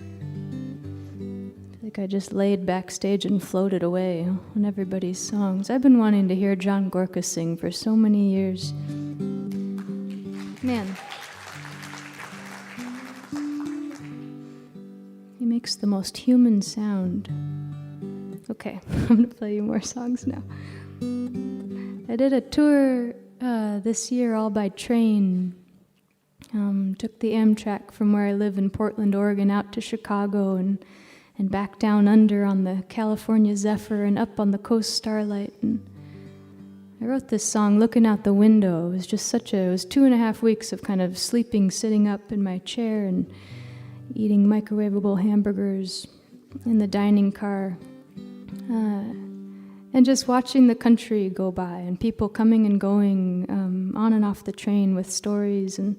I just laid backstage and floated away on everybody's songs. I've been wanting to hear John Gorka sing for so many years. Man. He makes the most human sound. Okay, I'm going to play you more songs now. I did a tour this year all by train. Took the Amtrak from where I live in Portland, Oregon, out to Chicago and back down under on the California Zephyr and up on the Coast Starlight. And I wrote this song looking out the window. It was just it was 2.5 weeks of kind of sleeping, sitting up in my chair and eating microwavable hamburgers in the dining car. And just watching the country go by and people coming and going on and off the train with stories, and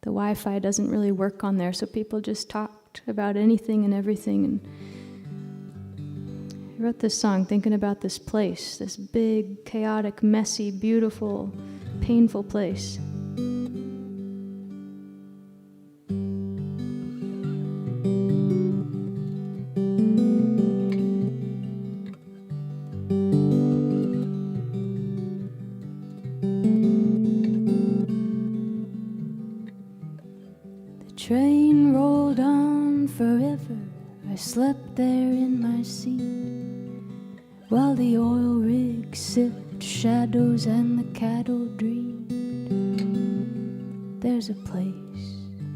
the Wi-Fi doesn't really work on there, so people just talked about anything and everything. And I wrote this song thinking about this place, this big, chaotic, messy, beautiful, painful place. The train rolled on forever. I slept there in my seat while the oil rig sipped shadows and the cattle dreamed. There's a place,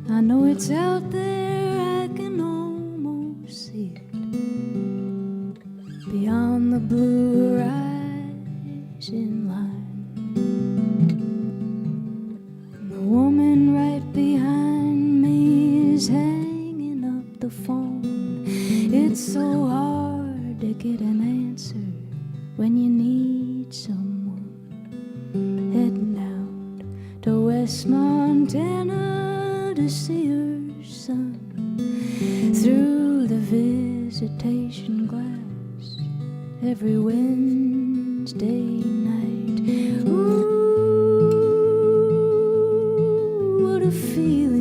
I know it's out there, I can almost see it, beyond the blue horizon line. And the woman right behind me is hanging up the phone. It's so hard to get an answer when you need someone. Heading out to West Montana to see her son through the visitation glass every Wednesday night. Ooh, what a feeling.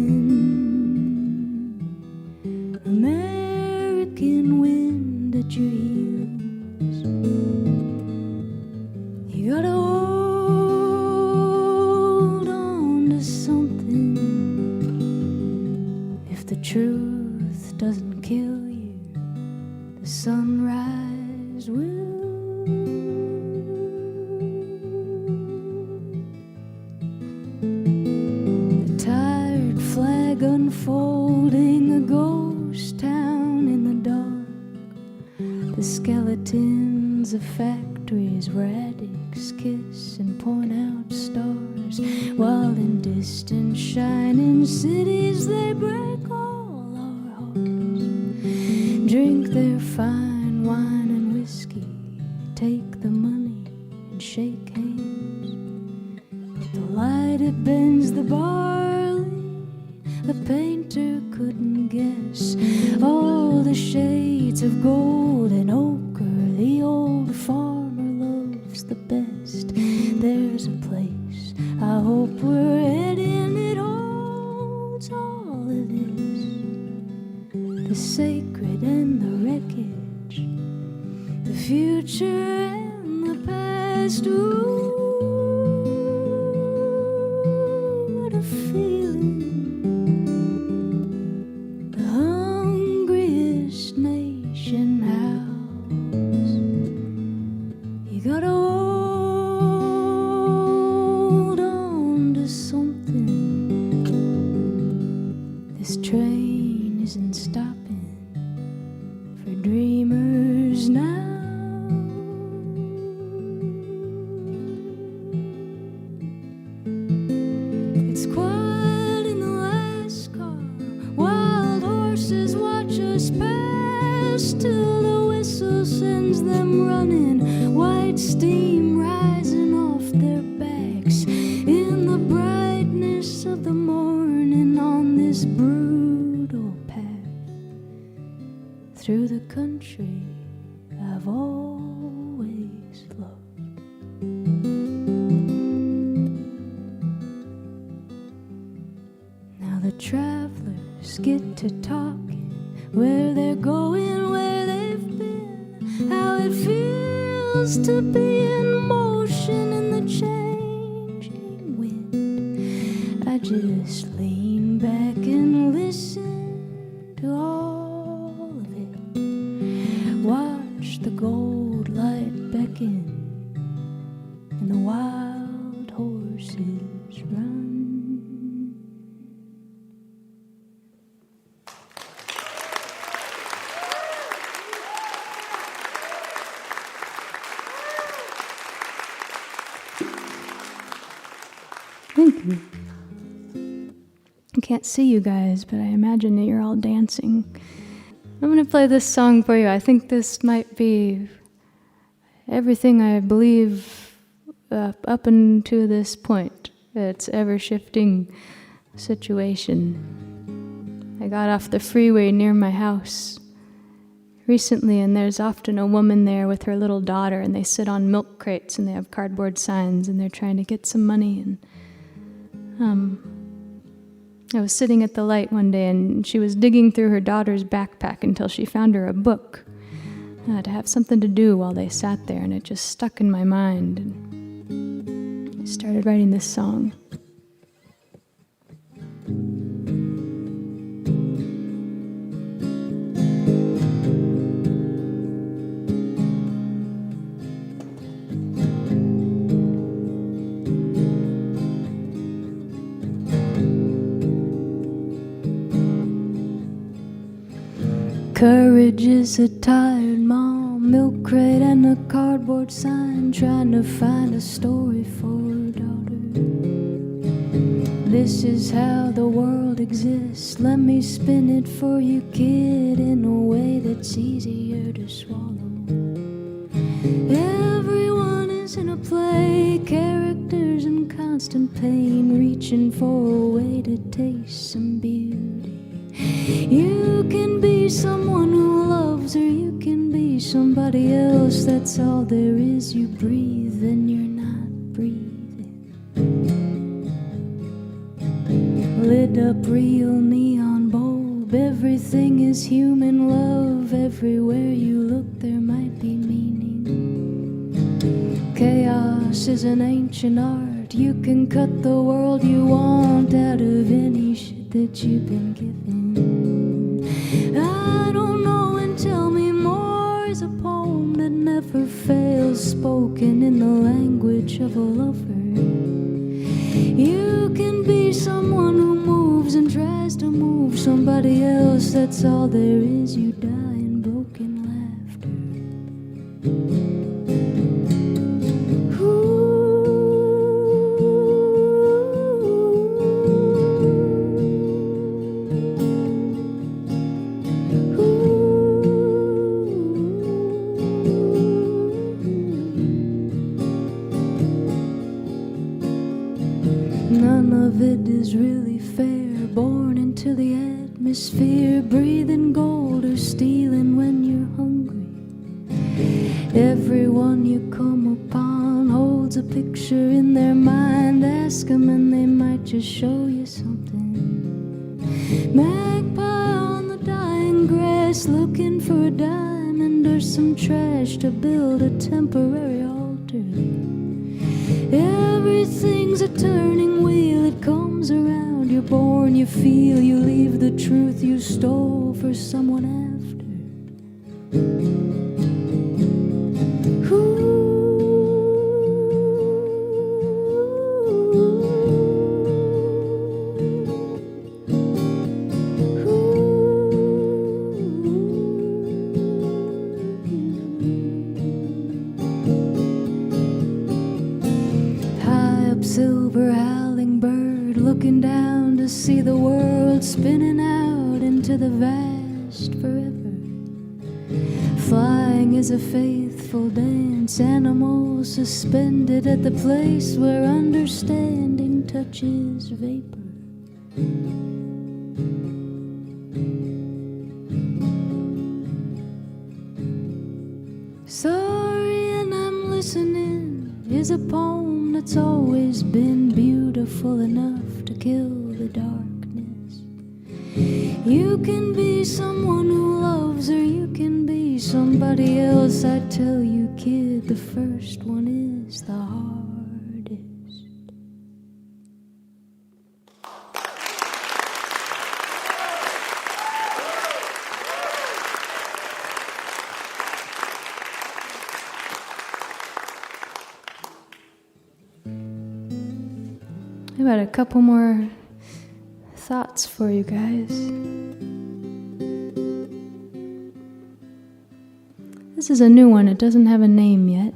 American wind at your heels. You gotta hold on to something. If the truth doesn't kill you, the sunrise will. The tired flag unfolding, a ghost town in the dark. The skeletons of factories where addicts kiss and point out stars, while in distant shining cities they break all our hearts. Drink their fine wine and whiskey, take the money and shake hands. But the light, it bends the barley, the painter couldn't guess all the shades of gold and ochre the old farmer loves the best. There's a place I hope we're heading, it holds all of this, the sacred and the wreckage, the future and the past. Ooh, what a feeling. The hungriest nation howls. You gotta hold on to something. This train isn't stopping for dreamers now. It's quiet in the last car. Wild horses watch us pass till the whistle sends them running. White steam rising off their backs in the brightness of the morning on this brutal path through the country I've always loved. Now the travelers get to talking, where they're going, where they've been, how it feels to be in motion in the changing wind. I just lean back and listen to all of it, watch the gold light beckon and the wild horses run. Thank you. I can't see you guys, but I imagine that you're all dancing. I'm going to play this song for you. I think this might be everything I believe up until this point. It's ever-shifting situation. I got off the freeway near my house recently, and there's often a woman there with her little daughter, and they sit on milk crates, and they have cardboard signs, and they're trying to get some money. And I was sitting at the light one day, and she was digging through her daughter's backpack until she found her a book to have something to do while they sat there, and it just stuck in my mind. And I started writing this song. Courage is a tired mom, milk crate and a cardboard sign, trying to find a story for her daughter. This is how the world exists, let me spin it for you, kid, in a way that's easier to swallow. Everyone is in a play, characters in constant pain, reaching for a way to taste some beauty. You can be someone who loves, or you can be somebody else. That's all there is. You breathe and you're not breathing. Lit up real neon bulb, everything is human love. Everywhere you look there might be meaning. Chaos is an ancient art. You can cut the world you want out of any shit that you've been given. I don't know, and tell me more is a poem that never fails, spoken in the language of a lover. You can be someone who moves and tries to move somebody else. That's all there is. You die in broken laughter. None of it is really fair, born into the atmosphere, breathing gold or stealing when you're hungry. Everyone you come upon holds a picture in their mind. Ask them and they might just show you something. Magpie on the dying grass, looking for a diamond or some trash to build a temporary altar. Everything's a turning wheel, it comes around. You're born, you feel, you leave the truth you stole for someone after. Silver howling bird, looking down to see the world spinning out into the vast forever. Flying is a faithful dance, animals suspended at the place where understanding touches vapor. Sorry and I'm listening is a poem that's always been beautiful enough to kill the darkness. You can be someone who loves, or you can be somebody else. I tell you, kid, the first one is the hardest. I've got a couple more thoughts for you guys. This is a new one. It doesn't have a name yet.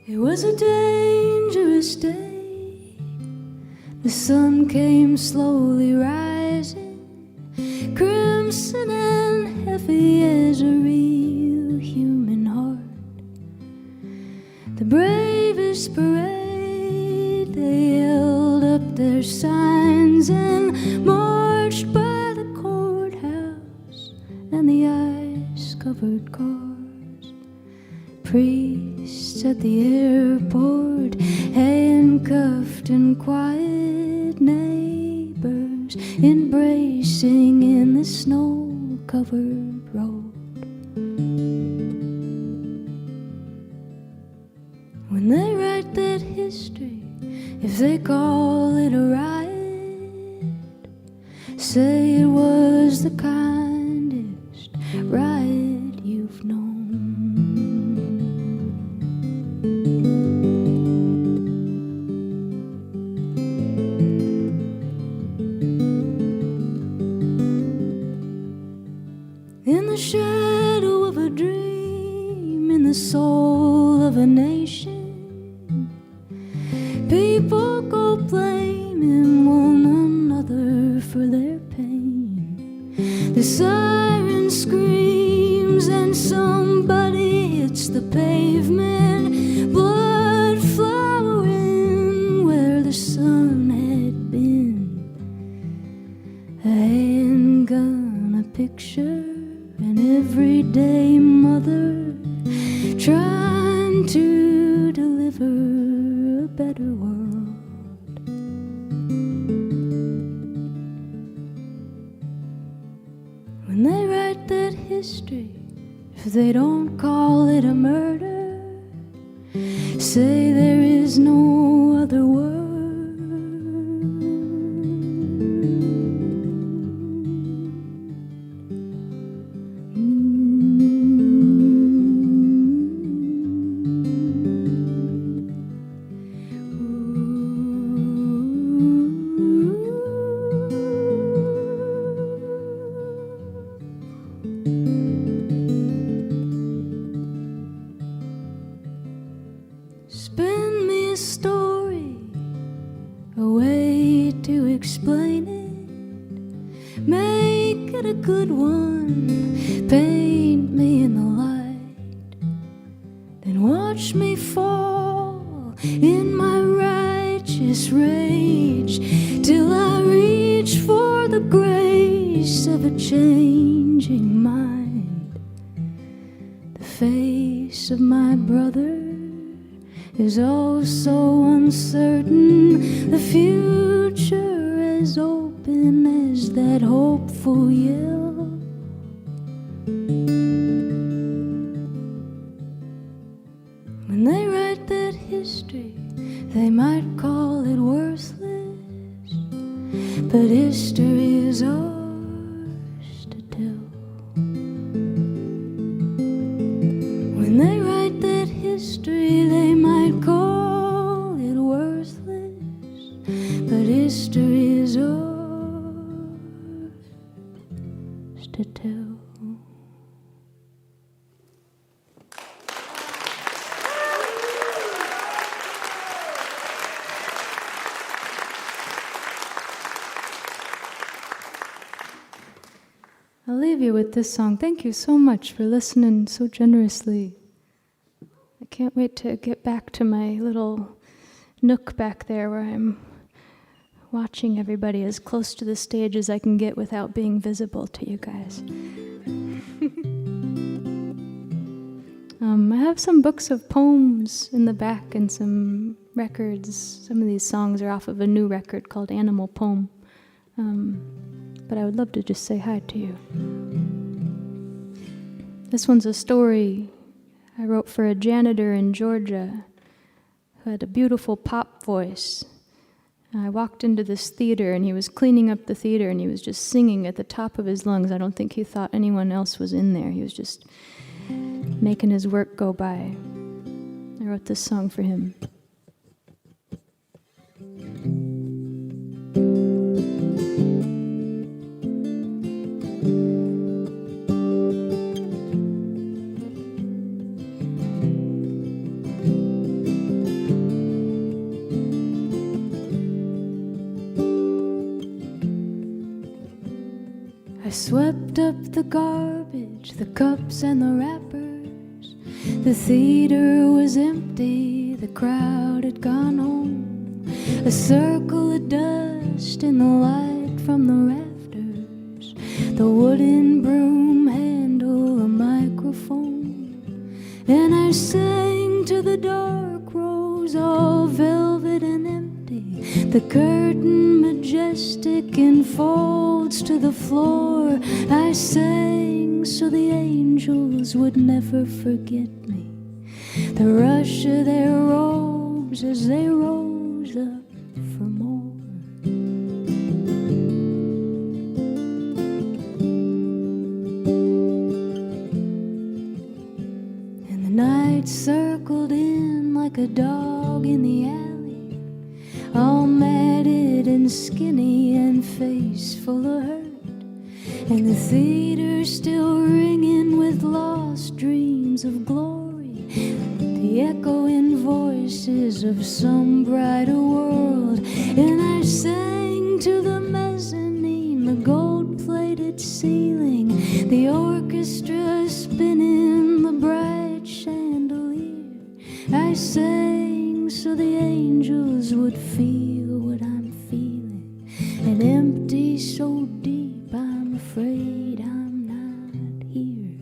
It was a dangerous day. The sun came slowly rising, crimson and heavy as a real human heart. The bravest parade, they held up their signs and marched by the courthouse and the ice-covered cars. Priests at the airport, handcuffed and quiet, neighbors embracing in the snow-covered road. When they write that history, if they call it a riot, say it was the kindest riot you've known. In the shadow of a dream, in the soul of a nation, people go blaming one another for their pain. The siren screams and somebody hits the pavement, blood flowering where the sun had been. A handgun, a picture, an everyday mother trying to deliver a better world. When they write that history, if they don't call it a murder, say there is no other word. Spin me a story, a way to explain it. Make it a good one, paint me in the light. Then watch me fall in my righteous rage, till I reach for the grace of a changing mind. The face of my brother is oh so uncertain, the future as open as that hopeful yell. When they write that history, they might call it worthless, but history is ours to tell. When they write that history, they might call it worthless, but history is ours to tell. I'll leave you with this song. Thank you so much for listening so generously. I can't wait to get back to my little nook back there where I'm watching everybody as close to the stage as I can get without being visible to you guys. I have some books of poems in the back and some records. Some of these songs are off of a new record called Animal Poem. But I would love to just say hi to you. This one's a story I wrote for a janitor in Georgia who had a beautiful pop voice. I walked into this theater and he was cleaning up the theater and he was just singing at the top of his lungs. I don't think he thought anyone else was in there. He was just making his work go by. I wrote this song for him. I swept up the garbage, the cups and the wrappers. The theater was empty, the crowd had gone home. A circle of dust in the light from the rafters. The wooden broom handle, a microphone. And I sang to the dark rose, all velvet and empty. The curtain majestic in folds to the floor. I sang so the angels would never forget me. The rush of their robes as they rose up for more. And the night circled in like a dog in the alley, all matted and skinny and face full of hurt. And the theater still ringing with lost dreams of glory, the echoing voices of some brighter world. And I sang to the mezzanine, the gold-plated ceiling, the orchestra spinning the bright chandelier. I sang so the angels would feel what I'm feeling, an empty so deep I'm afraid I'm not here.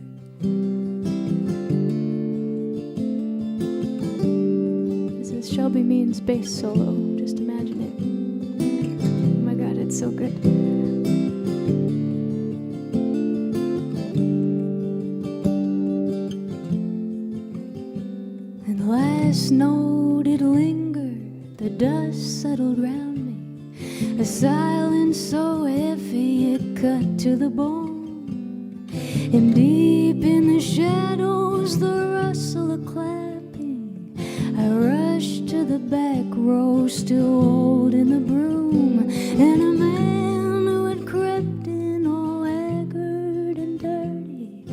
This is Shelby Means bass solo, just imagine it. Oh my god, it's so good. And last note it lingered, the dust settled round me, a silence so heavy it cut to the bone. And deep in the shadows the rustle of clapping. I rushed to the back row, still holding the broom. And a man who had crept in all haggard and dirty,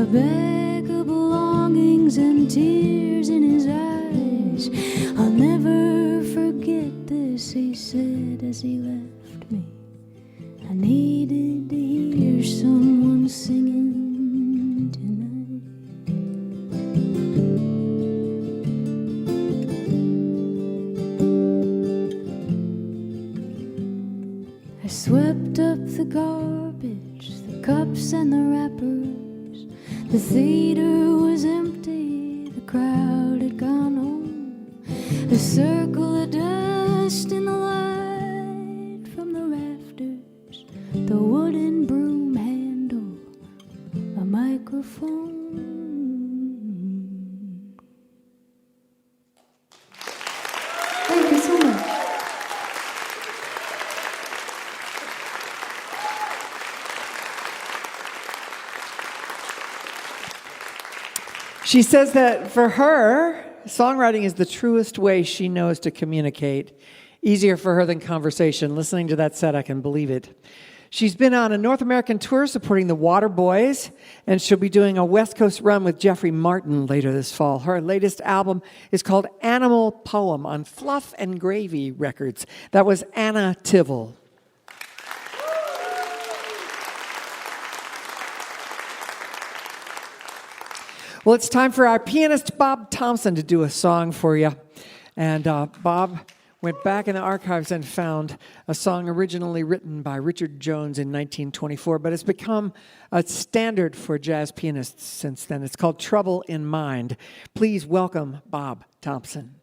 a bag of belongings and tears in his eyes. I'll never forget this, he said as he left me. I needed to hear someone singing tonight. I swept up the garbage, the cups and the wrappers. The theater was empty, the crowd had gone home. A circle of dust in the light from the rafters, the wooden broom handle, a microphone. Thank you so much. She says that for her, songwriting is the truest way she knows to communicate. Easier for her than conversation. Listening to that set, I can believe it. She's been on a North American tour supporting the Waterboys, and she'll be doing a West Coast run with Jeffrey Martin later this fall. Her latest album is called Animal Poem on Fluff and Gravy Records. That was Anna Tivel. Well, it's time for our pianist Bob Thompson to do a song for you. And Bob, went back in the archives and found a song originally written by Richard Jones in 1924, but it's become a standard for jazz pianists since then. It's called Trouble in Mind. Please welcome Bob Thompson.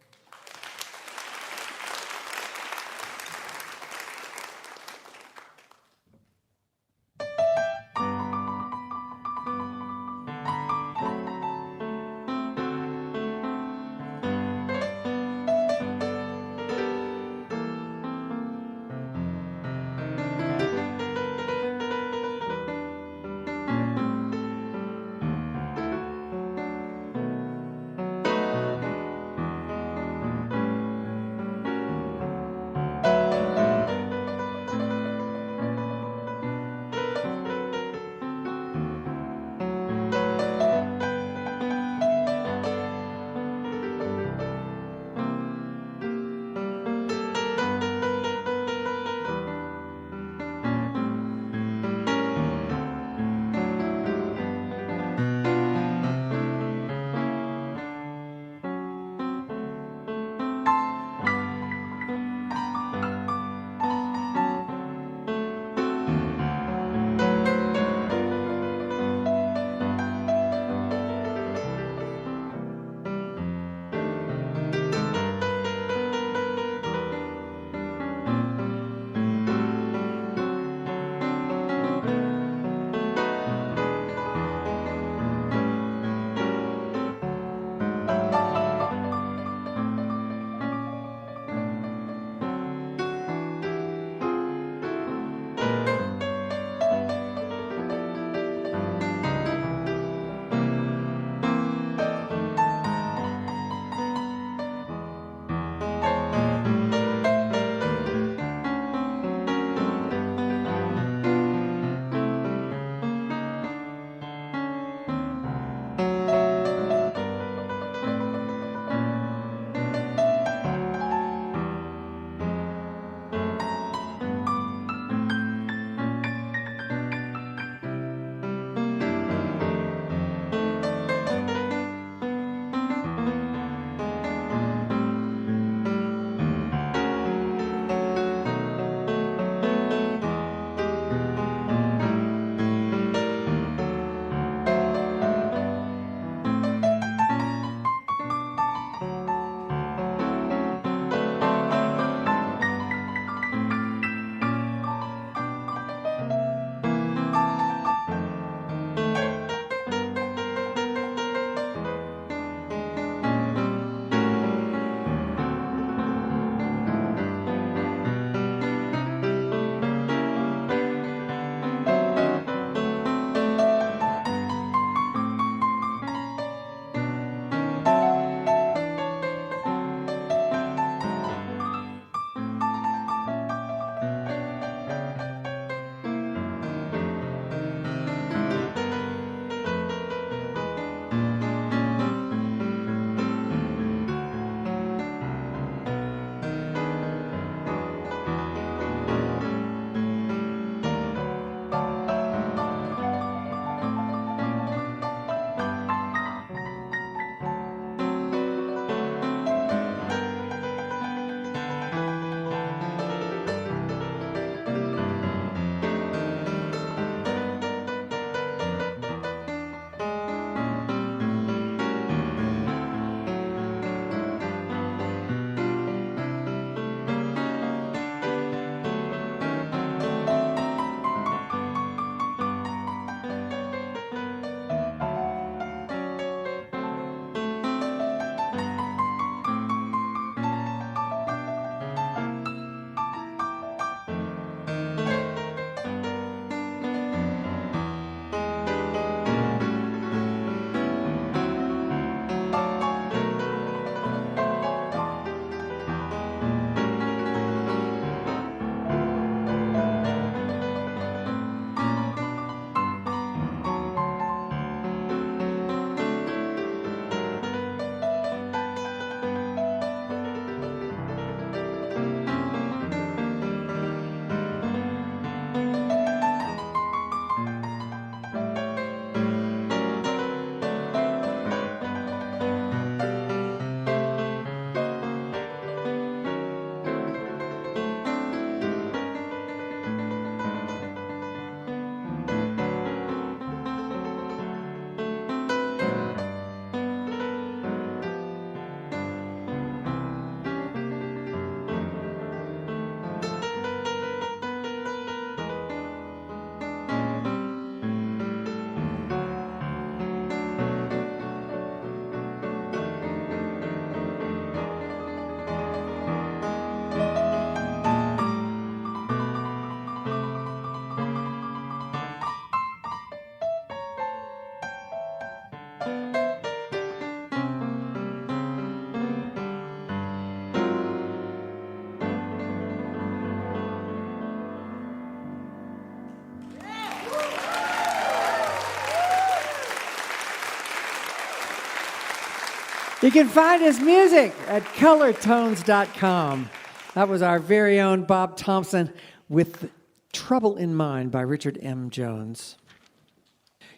You can find his music at colortones.com. That was our very own Bob Thompson with Trouble in Mind by Richard M. Jones.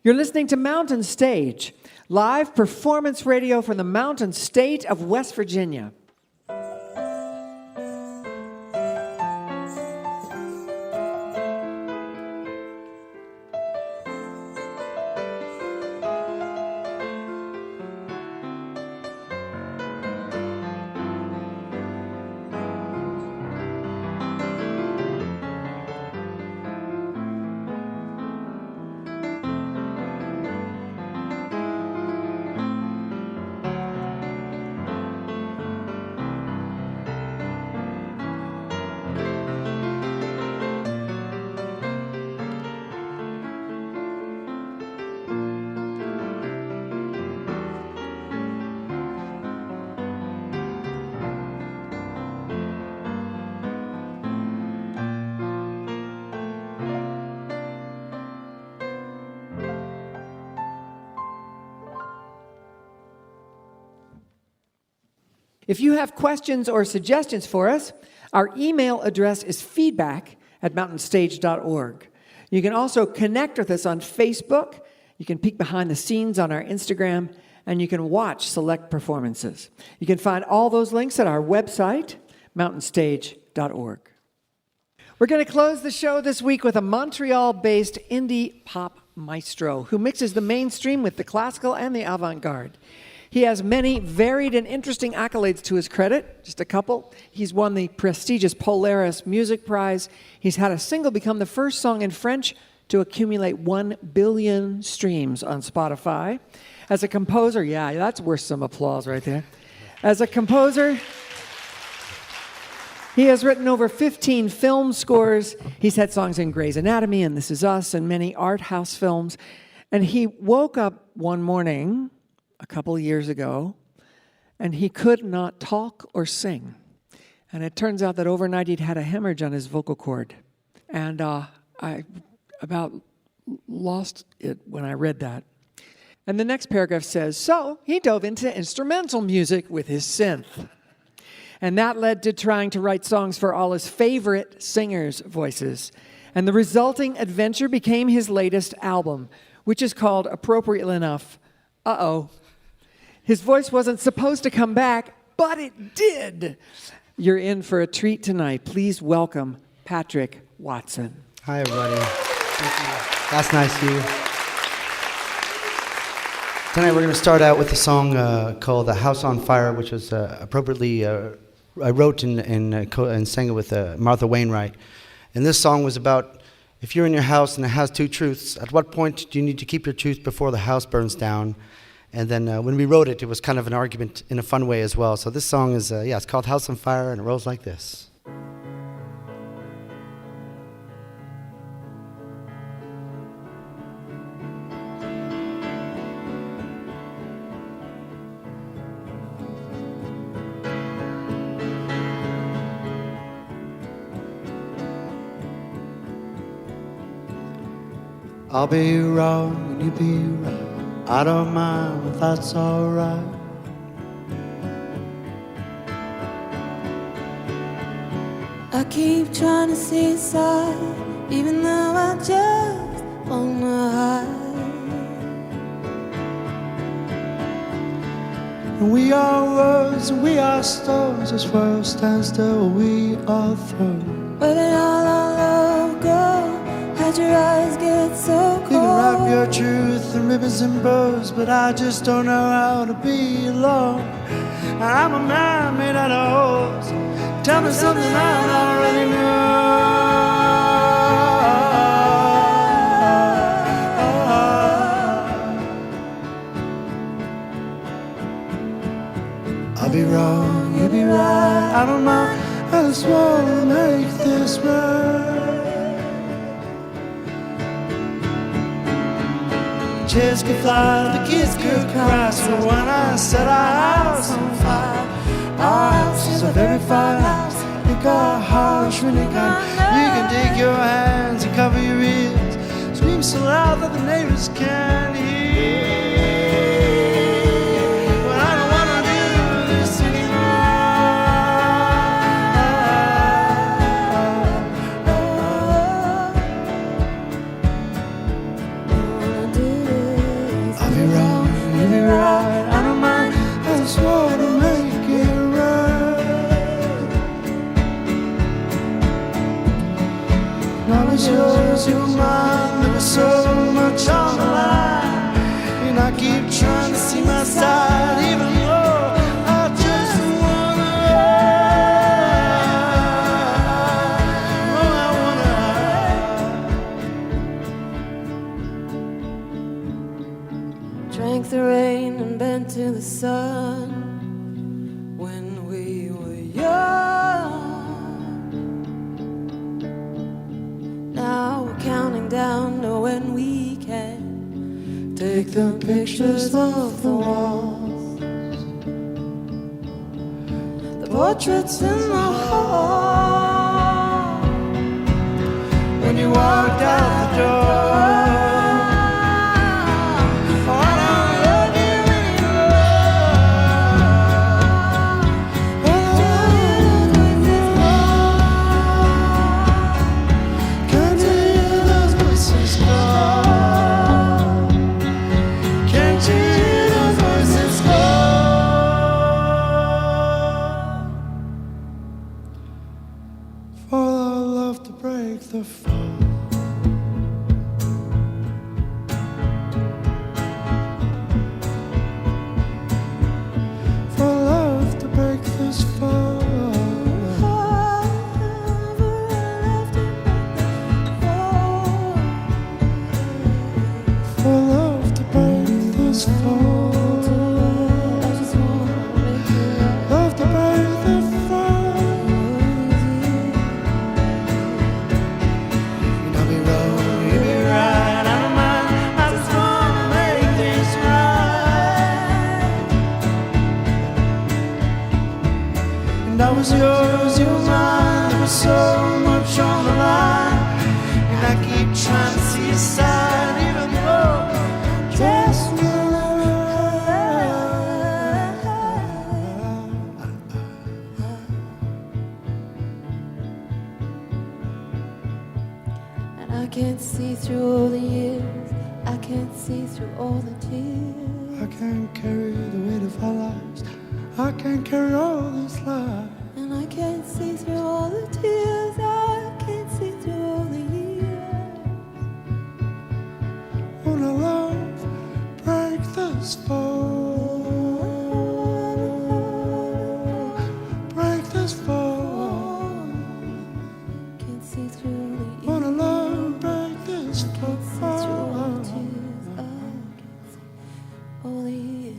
You're listening to Mountain Stage, live performance radio from the Mountain State of West Virginia. If you have questions or suggestions for us, our email address is feedback@mountainstage.org. You can also connect with us on Facebook. You can peek behind the scenes on our Instagram, and you can watch select performances. You can find all those links at our website, mountainstage.org. We're going to close the show this week with a Montreal-based indie pop maestro who mixes the mainstream with the classical and the avant-garde. He has many varied and interesting accolades to his credit, just a couple. He's won the prestigious Polaris Music Prize. He's had a single become the first song in French to accumulate 1 billion streams on Spotify. As a composer, yeah, that's worth some applause right there. As a composer, he has written over 15 film scores. He's had songs in Grey's Anatomy and This Is Us and many art house films. And he woke up one morning a couple of years ago, and he could not talk or sing. And it turns out that overnight he'd had a hemorrhage on his vocal cord. And I about lost it when I read that. And the next paragraph says, so he dove into instrumental music with his synth. And that led to trying to write songs for all his favorite singers' voices. And the resulting adventure became his latest album, which is called, appropriately enough, Uh-oh. His voice wasn't supposed to come back, but it did. You're in for a treat tonight. Please welcome Patrick Watson. Hi, everybody. Thank you. That's nice of you. Tonight we're going to start out with a song called "The House on Fire," which was appropriately I wrote and sang it with Martha Wainwright. And this song was about if you're in your house and it has two truths. At what point do you need to keep your truth before the house burns down? And then when we wrote it, it was kind of an argument in a fun way as well. So this song is, it's called House on Fire, and it rolls like this. I'll be wrong and you be right. I don't mind if that's alright. I keep trying to see a side, even though I just wanna hide. And we are words and we are stones. This world stands still, we are thrown. Where did all our love go? How'd your eyes get so cold? You can wrap your truth in ribbons and bows, but I just don't know how to be alone. I'm a man made out of holes. Tell me something I already know. I'll be wrong, you'll be right. I don't mind, I just want to make this right. Chairs could fly, the kids could cry. So when I set our house on fire, our house is a very fine house. Think our hearts really kind. You can take your hands and cover your ears. Scream so loud that the neighbors can hear. But I don't wanna do side, even though I just wanna hide. Oh, I wanna hide. Drank the rain and bent to the sun when we were young. Now we're counting down to when we can take the pictures off the walls, the portraits in the hall. When you walked out the door, the fall. For love to break this fall. For love to break this fall. Love to break the fall. You know me wrong, you be right. I don't mind. I just wanna make this right. And I was yours, you were mine. There was so much on the line, and I keep trying to see your side, even though just and I can't see through all the years. I can't see through all the tears. I can't carry the weight of our lives. I can't carry all this life. And I can't see through all the tears. I can't see through all the years. Wanna love break this fall. Break this fall. Can't see through the years. Wanna love break this fall. Can't see through all the tears. I can't see all the years.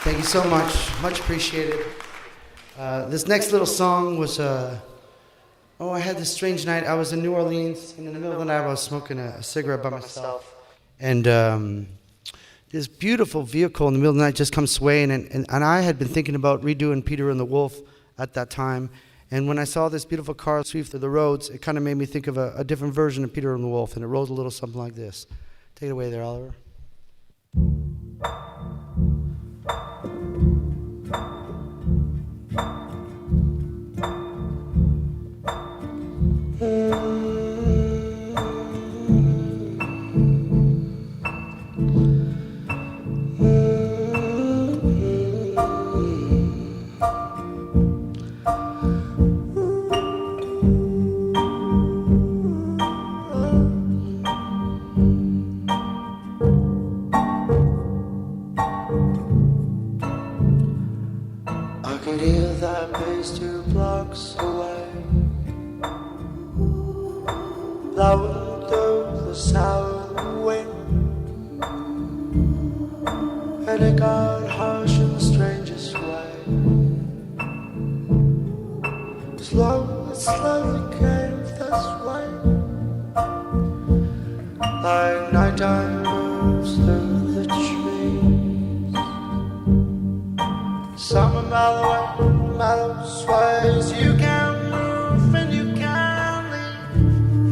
Thank you so much. Much appreciated. This next little song was, I had this strange night. I was in New Orleans, and in the middle of the night, I was smoking a cigarette by myself. And this beautiful vehicle in the middle of the night just comes swaying. And I had been thinking about redoing Peter and the Wolf at that time. And when I saw this beautiful car sweep through the roads, it kind of made me think of a different version of Peter and the Wolf. And it rolls a little something like this. Take it away there, Oliver. I can hear that bass 2 blocks away, blowing through the south wind, and it got harsh in the strangest way. Slowly came this way, like nighttime moves through the trees. Summer mellow sways. You can move and you can leave.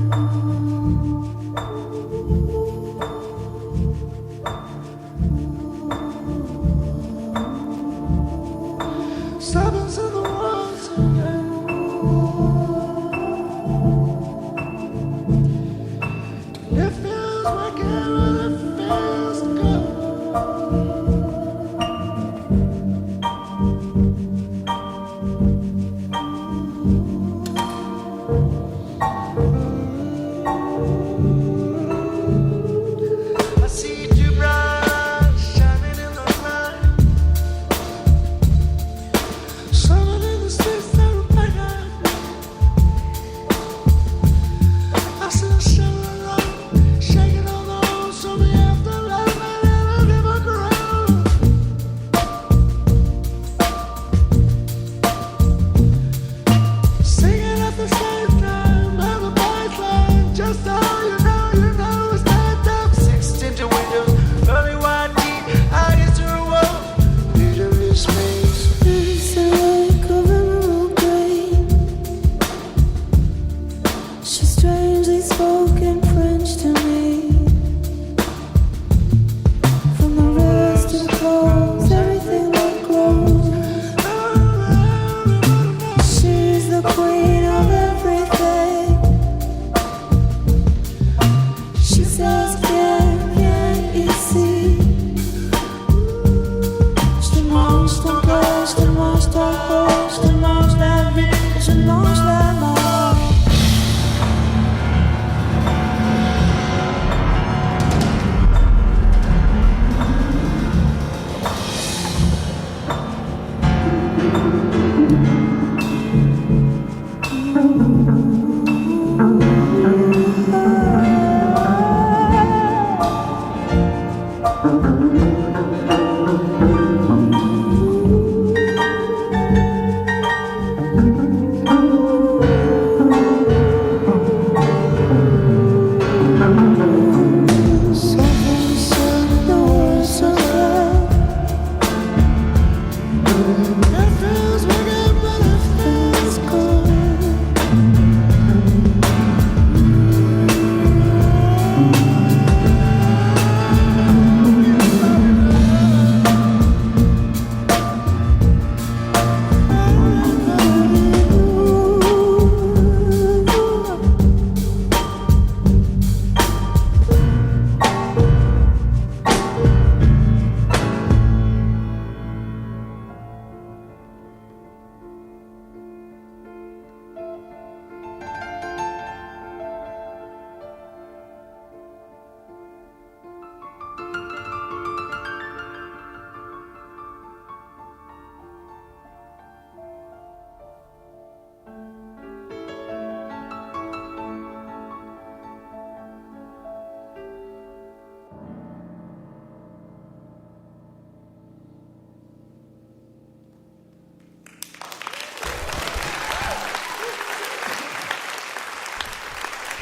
Sabbaths in the walls again. It feels wicked when it feels good. the queen of everything. She says, can you see? Je te mange ton corps, je te mange ton corps, je te mange la vie, je mange la mort.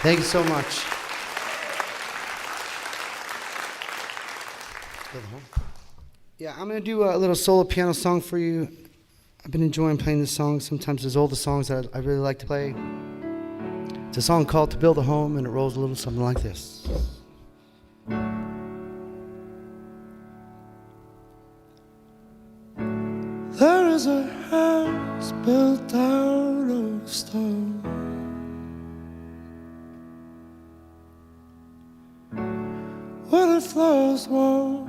Thank you so much. Yeah, I'm going to do a little solo piano song for you. I've been enjoying playing this song. Sometimes there's older songs that I really like to play. It's a song called To Build a Home, and it rolls a little something like this. There is a house built out of stone. Wooden floors, walls,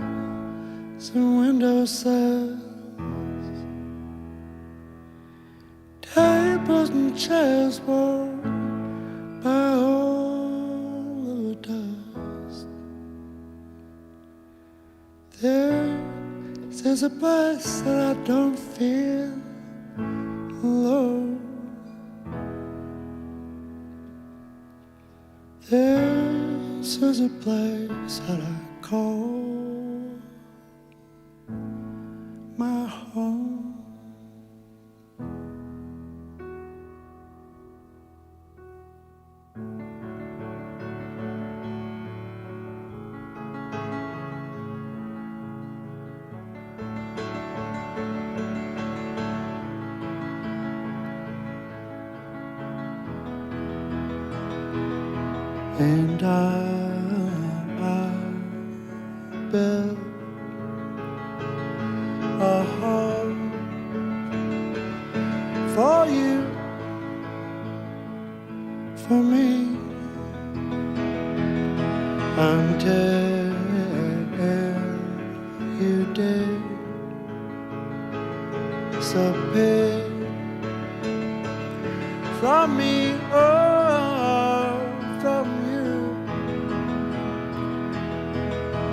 and windowsills, tables and chairs worn by all of the dust. There's a place that I don't feel alone. This is a place that I call my home. And I built a home for you, for me, until you did disappear from me, oh, from you.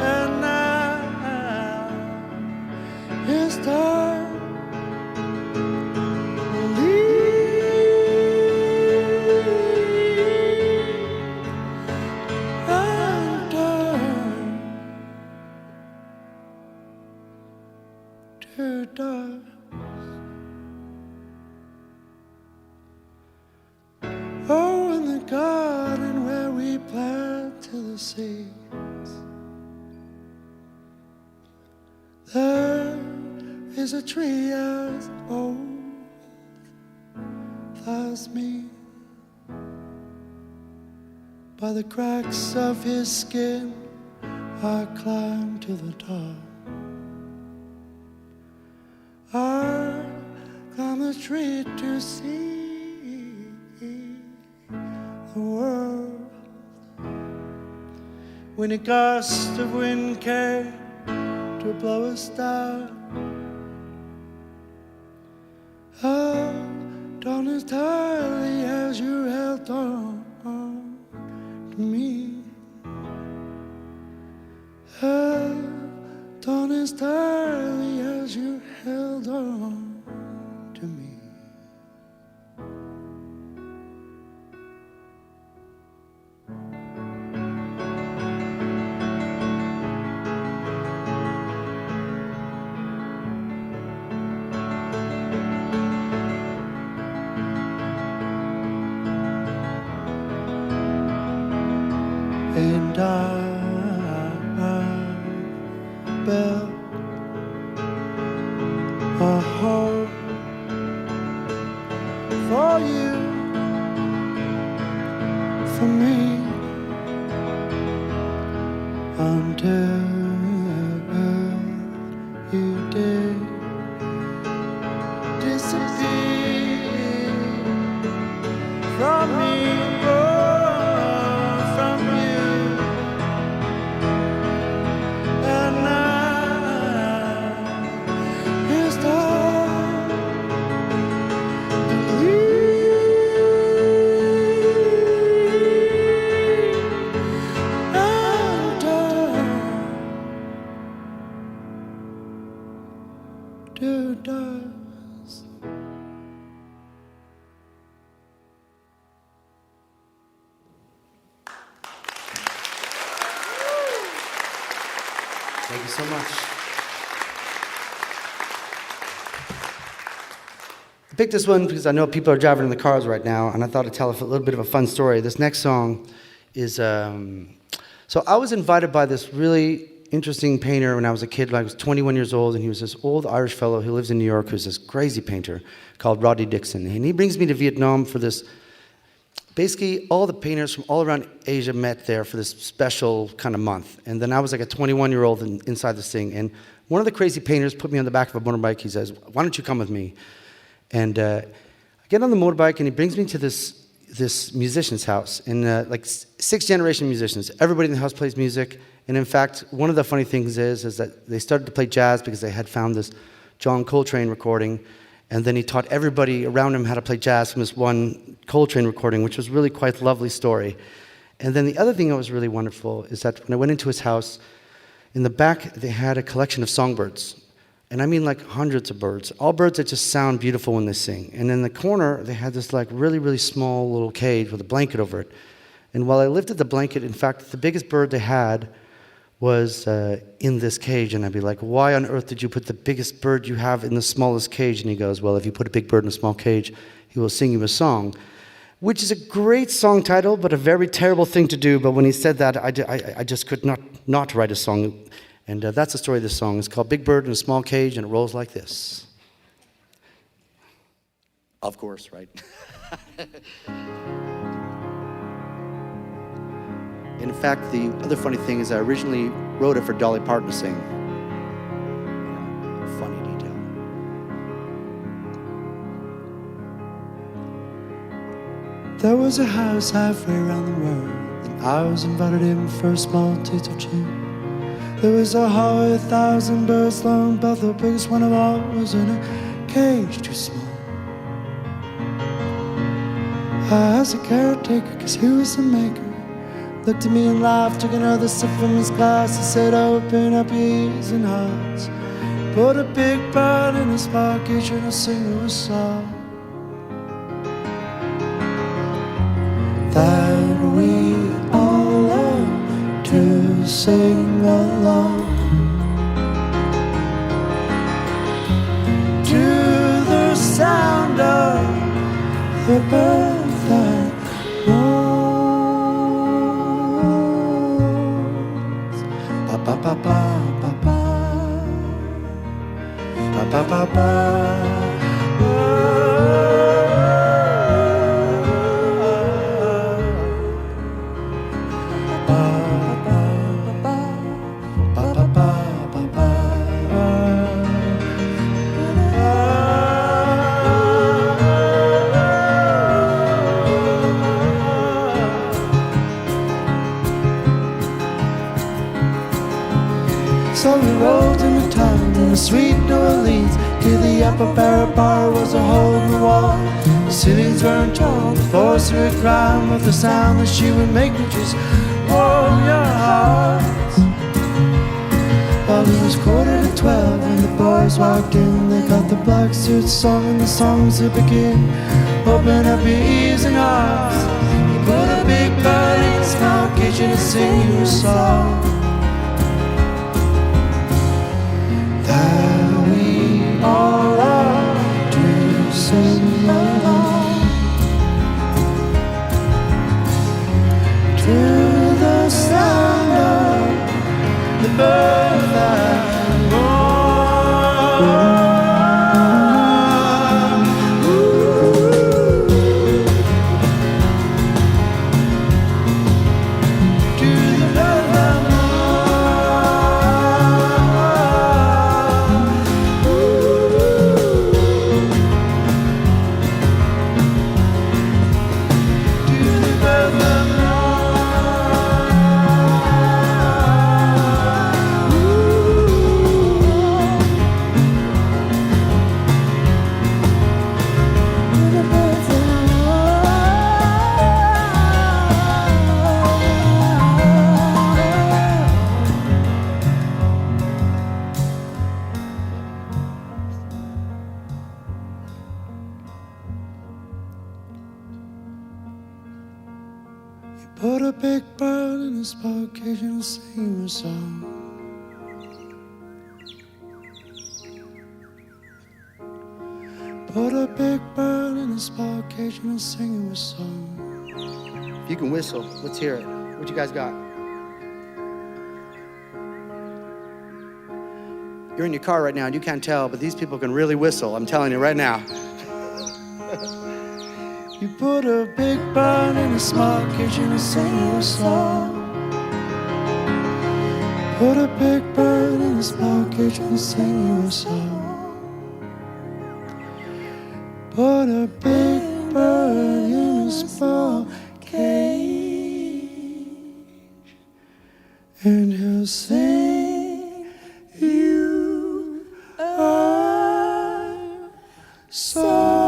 And now it's time to leave and turn to dust. Oh, in the garden where we planted the seeds, there is a tree as old as me. By the cracks of his skin, I climbed to the top. I climbed the tree to see when a gust of wind came to blow us down. Oh, don't as tightly as you held on to me. Oh, don't as tightly as you held on to me. And I built a home for you, for me, until you did disappear from me. Thank you so much. I picked this one because I know people are driving in the cars right now, and I thought I'd tell a little bit of a fun story. This next song is... So I was invited by this really interesting painter when I was a kid. I was 21 years old, and he was this old Irish fellow who lives in New York who's this crazy painter called Rodney Dixon. And he brings me to Vietnam for this... Basically, all the painters from all around Asia met there for this special kind of month. And then I was like a 21-year-old inside this thing. And one of the crazy painters put me on the back of a motorbike. He says, "Why don't you come with me?" And I get on the motorbike, and he brings me to this musician's house. And like 6th-generation musicians. Everybody in the house plays music. And in fact, one of the funny things is that they started to play jazz because they had found this John Coltrane recording. And then he taught everybody around him how to play jazz from this one Coltrane recording, which was really quite a lovely story. And then the other thing that was really wonderful is that when I went into his house, in the back they had a collection of songbirds. And I mean like hundreds of birds. All birds that just sound beautiful when they sing. And in the corner, they had this like really, really small little cage with a blanket over it. And while I lifted the blanket, in fact, the biggest bird they had was in this cage, and I'd be like, "Why on earth did you put the biggest bird you have in the smallest cage?" And he goes, "Well, if you put a big bird in a small cage, he will sing you a song," which is a great song title, but a very terrible thing to do. But when he said that, I just could not write a song, and that's the story of this song. It's called "Big Bird in a Small Cage," and it rolls like this. Of course, right? In fact, the other funny thing is I originally wrote it for Dolly Parton to sing. Funny detail. There was a house halfway around the world, and I was invited in for a small taste of cheer. There was a hall with 1,000 birds long, but the biggest one of all was in a cage too small. I asked the caretaker, cause he was the maker. Looked at me and laughed, took another sip from his glass. He said, "Open up your ears and hearts. Put a big bird in a small cage and I'll sing you a song that we all learn to sing along to the sound of the bird that moans. Ba ba ba ba ba ba ba ba ba. upper barrel bar was a hole in the wall. The ceilings weren't tall, the floors would grind with the sound that she would make would just warm your hearts. Well, it was 11:45 when the boys walked in. They got the black suits song and the songs to begin. Open up your ears and hearts. You put a big bird in a small kitchen to sing you a song that we all are to sing along to the sound of the bird that roars. Put a big bird in a small cage and sing you a song. Put a big bird in a small cage and sing you a song. If you can whistle, let's hear it. What you guys got? You're in your car right now and you can't tell, but these people can really whistle. I'm telling you right now. You put a big bird in a small cage and sing you a song. Put a big bird in a small cage and sing you a song. Put a big bird in a small cage and he'll sing you a song.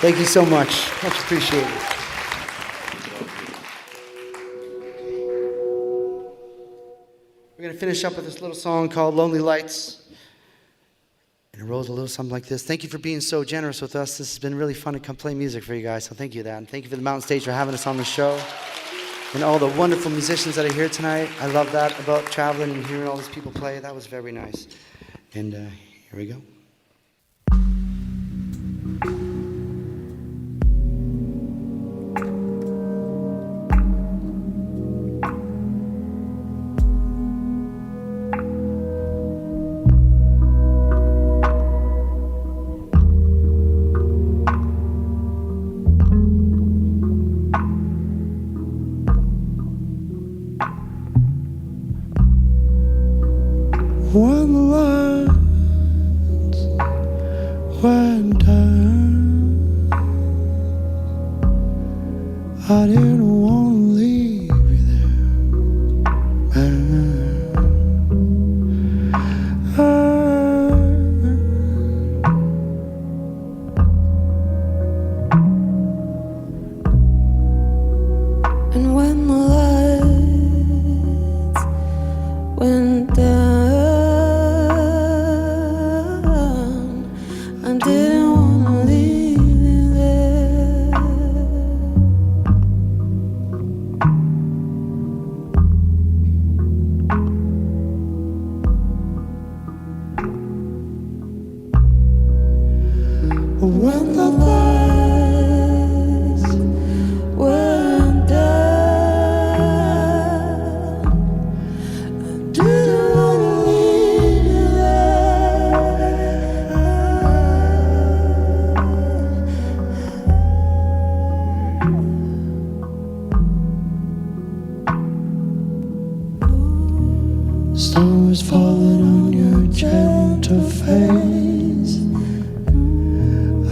Thank you so much. Much appreciated. We're going to finish up with this little song called Lonely Lights. And it rolls a little something like this. Thank you for being so generous with us. This has been really fun to come play music for you guys. So thank you for that. And thank you for the Mountain Stage for having us on the show. And all the wonderful musicians that are here tonight. I love that about traveling and hearing all these people play. That was very nice. And here we go. When the lights went down, I didn't want to leave you there, and when the lights went down, didn't wanna leave you there. When the lights went down, I didn't wanna leave you there. Snow was falling on your gentle face.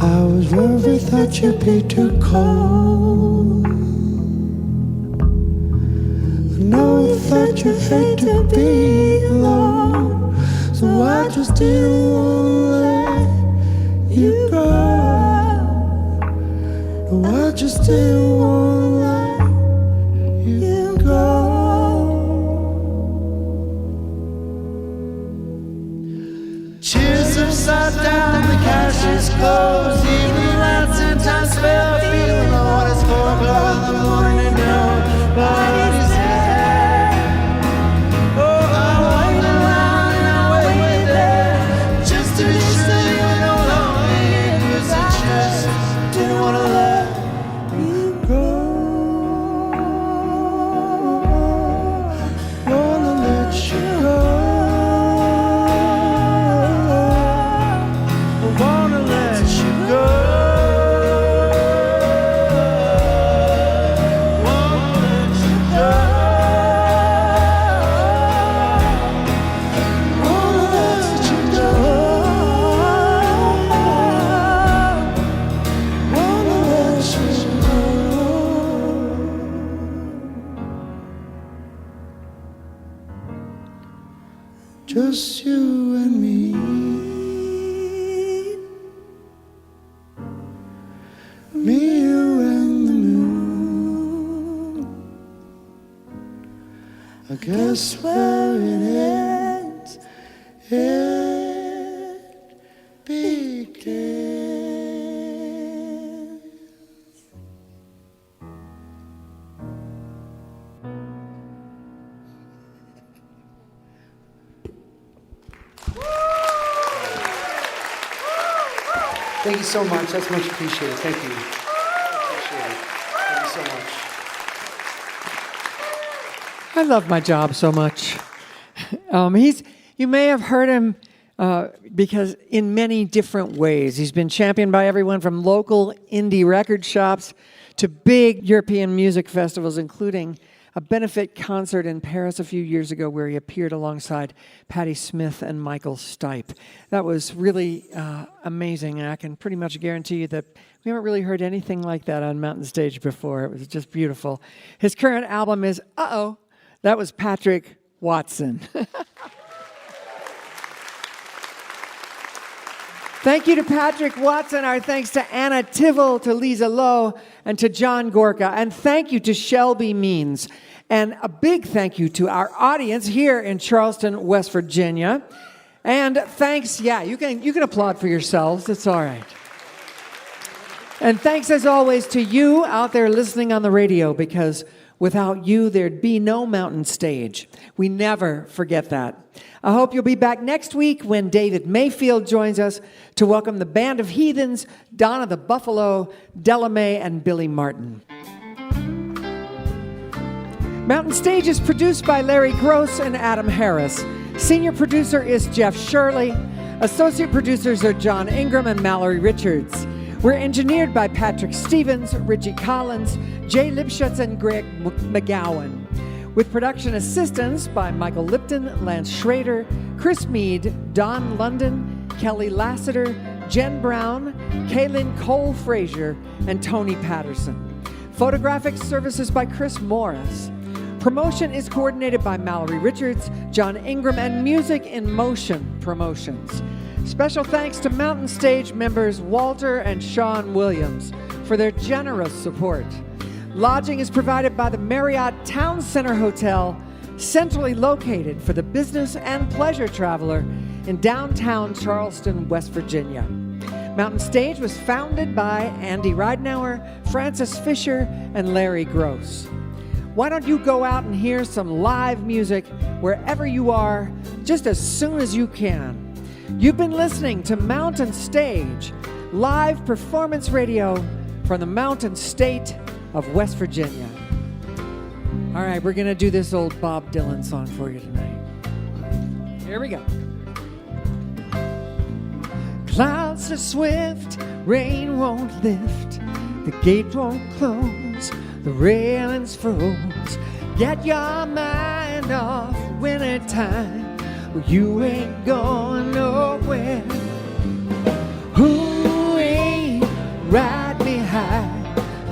I was worried that you'd be too cold. know that you hate to be alone, so I just didn't want to let you go. No, I just didn't want to let you go. Cheers upside down, the cash is closed. Even the lights in time spell feeling low. And it's 4 o'clock in the morning and nobody's there. Oh, I'm waiting around and I wait there just to be sure you're no longer here. 'Cause I just didn't want to let you go. Wanna let you go. Wanna let you go. Wanna let you go. Wanna let you go. Wanna let you go. Just you and me. Me, you, and the moon. I guess where it ends, it begins. Thank you so much. That's much appreciated. Thank you. Appreciate it. Thank you so much. I love my job so much. You may have heard him because in many different ways. He's been championed by everyone from local indie record shops to big European music festivals, including a benefit concert in Paris a few years ago where he appeared alongside Patti Smith and Michael Stipe. That was really amazing, and I can pretty much guarantee you that we haven't really heard anything like that on Mountain Stage before. It was just beautiful. His current album is Uh-Oh. That was Patrick Watson. Thank you to Patrick Watson. Our thanks to Anna Tivel, to Liza Lowe, and to John Gorka. And thank you to Shelby Means. And a big thank you to our audience here in Charleston, West Virginia. And thanks, you can applaud for yourselves. It's all right. And thanks, as always, to you out there listening on the radio, because without you, there'd be no Mountain Stage. We never forget that. I hope you'll be back next week when David Mayfield joins us to welcome the Band of Heathens, Donna the Buffalo, Della Mae, and Billy Martin. Mountain Stage is produced by Larry Gross and Adam Harris. Senior producer is Jeff Shirley. Associate producers are John Ingram and Mallory Richards. We're engineered by Patrick Stevens, Richie Collins, Jay Lipschutz, and Greg McGowan. With production assistance by Michael Lipton, Lance Schrader, Chris Mead, Don London, Kelly Lassiter, Jen Brown, Kaylin Cole Frazier, and Tony Patterson. Photographic services by Chris Morris. Promotion is coordinated by Mallory Richards, John Ingram, and Music in Motion Promotions. Special thanks to Mountain Stage members Walter and Sean Williams for their generous support. Lodging is provided by the Marriott Town Center Hotel, centrally located for the business and pleasure traveler in downtown Charleston, West Virginia. Mountain Stage was founded by Andy Ridenour, Francis Fisher, and Larry Gross. Why don't you go out and hear some live music wherever you are, just as soon as you can. You've been listening to Mountain Stage, live performance radio from the Mountain State of West Virginia. All right, we're going to do this old Bob Dylan song for you tonight. Here we go. Clouds are swift, rain won't lift, the gate won't close, the railings froze. Get your mind off wintertime, well, you ain't going nowhere. Who ain't ride behind?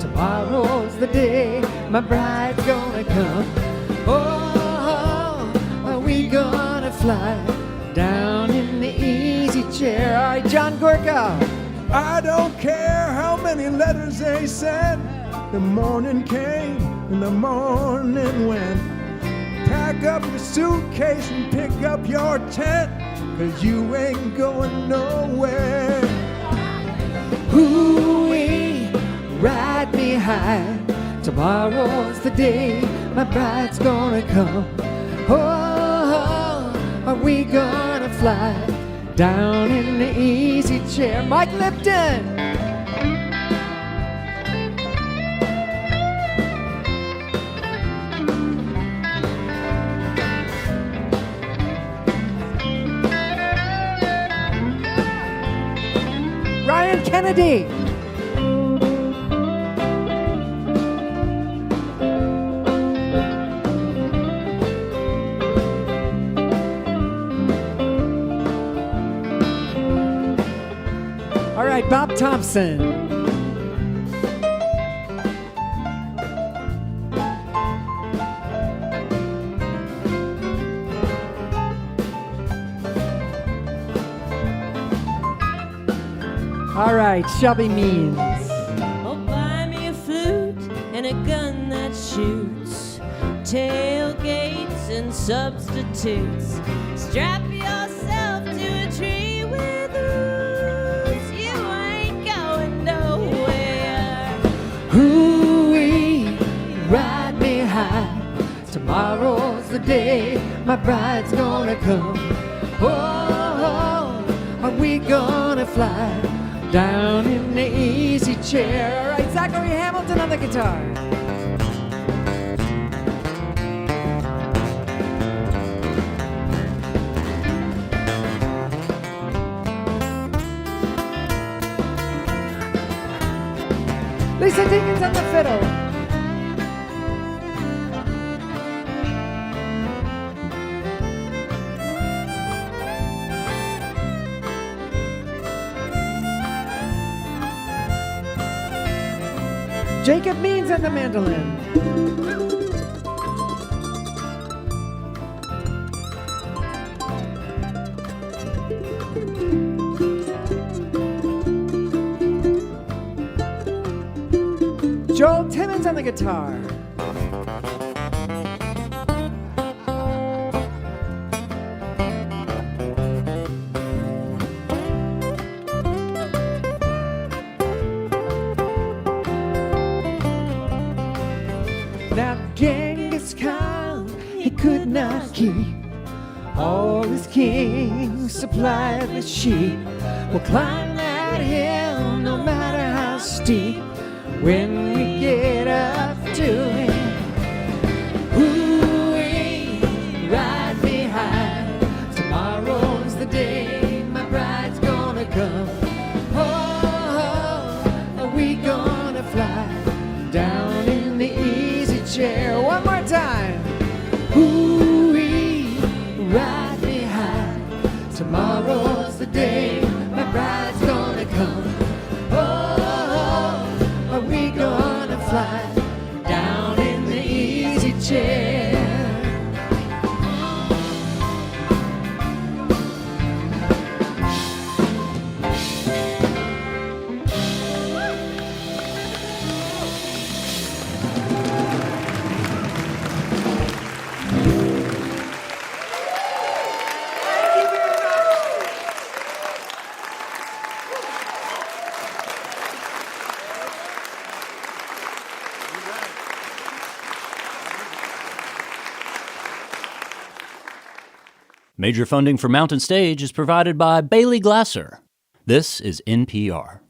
Tomorrow's the day my bride's gonna come. Oh, are we gonna fly down in the easy chair? All right, John Gorka. I don't care how many letters they sent. The morning came and the morning went. Pack up your suitcase and pick up your tent, 'cause you ain't going nowhere. Ooh-wee, ride me high. Tomorrow's the day my bride's gonna come. Oh, are we gonna fly down in the easy chair? Mike Lipton. Ryan Kennedy. All right, Bob Thompson. All right, Shelby Means. Oh, buy me a flute and a gun that shoots, tailgates and substitutes. Strap yourself to a tree with roots. You ain't going nowhere. Ooh-wee, ride me high. Tomorrow's the day my bride's gonna come. Oh, are we gonna fly down in the easy chair? All right, Zachary Hamilton on the guitar. Lisa Dinkins on the fiddle. Jacob Means on the mandolin. Joel Timmons on the guitar. Now Genghis Khan, he could not keep all his kings supplied with sheep. We'll climb that hill no matter how steep when we get up to it. Ooh-wee, ride me high. Tomorrow's the day my bride's gonna come. Oh, are we gonna fly down in the easy chair? One more time. Ooh-wee, ride me high. Tomorrow's the day my bride's gonna come. Oh, are we gonna fly down in the easy chair? Major funding for Mountain Stage is provided by Bailey Glasser. This is NPR.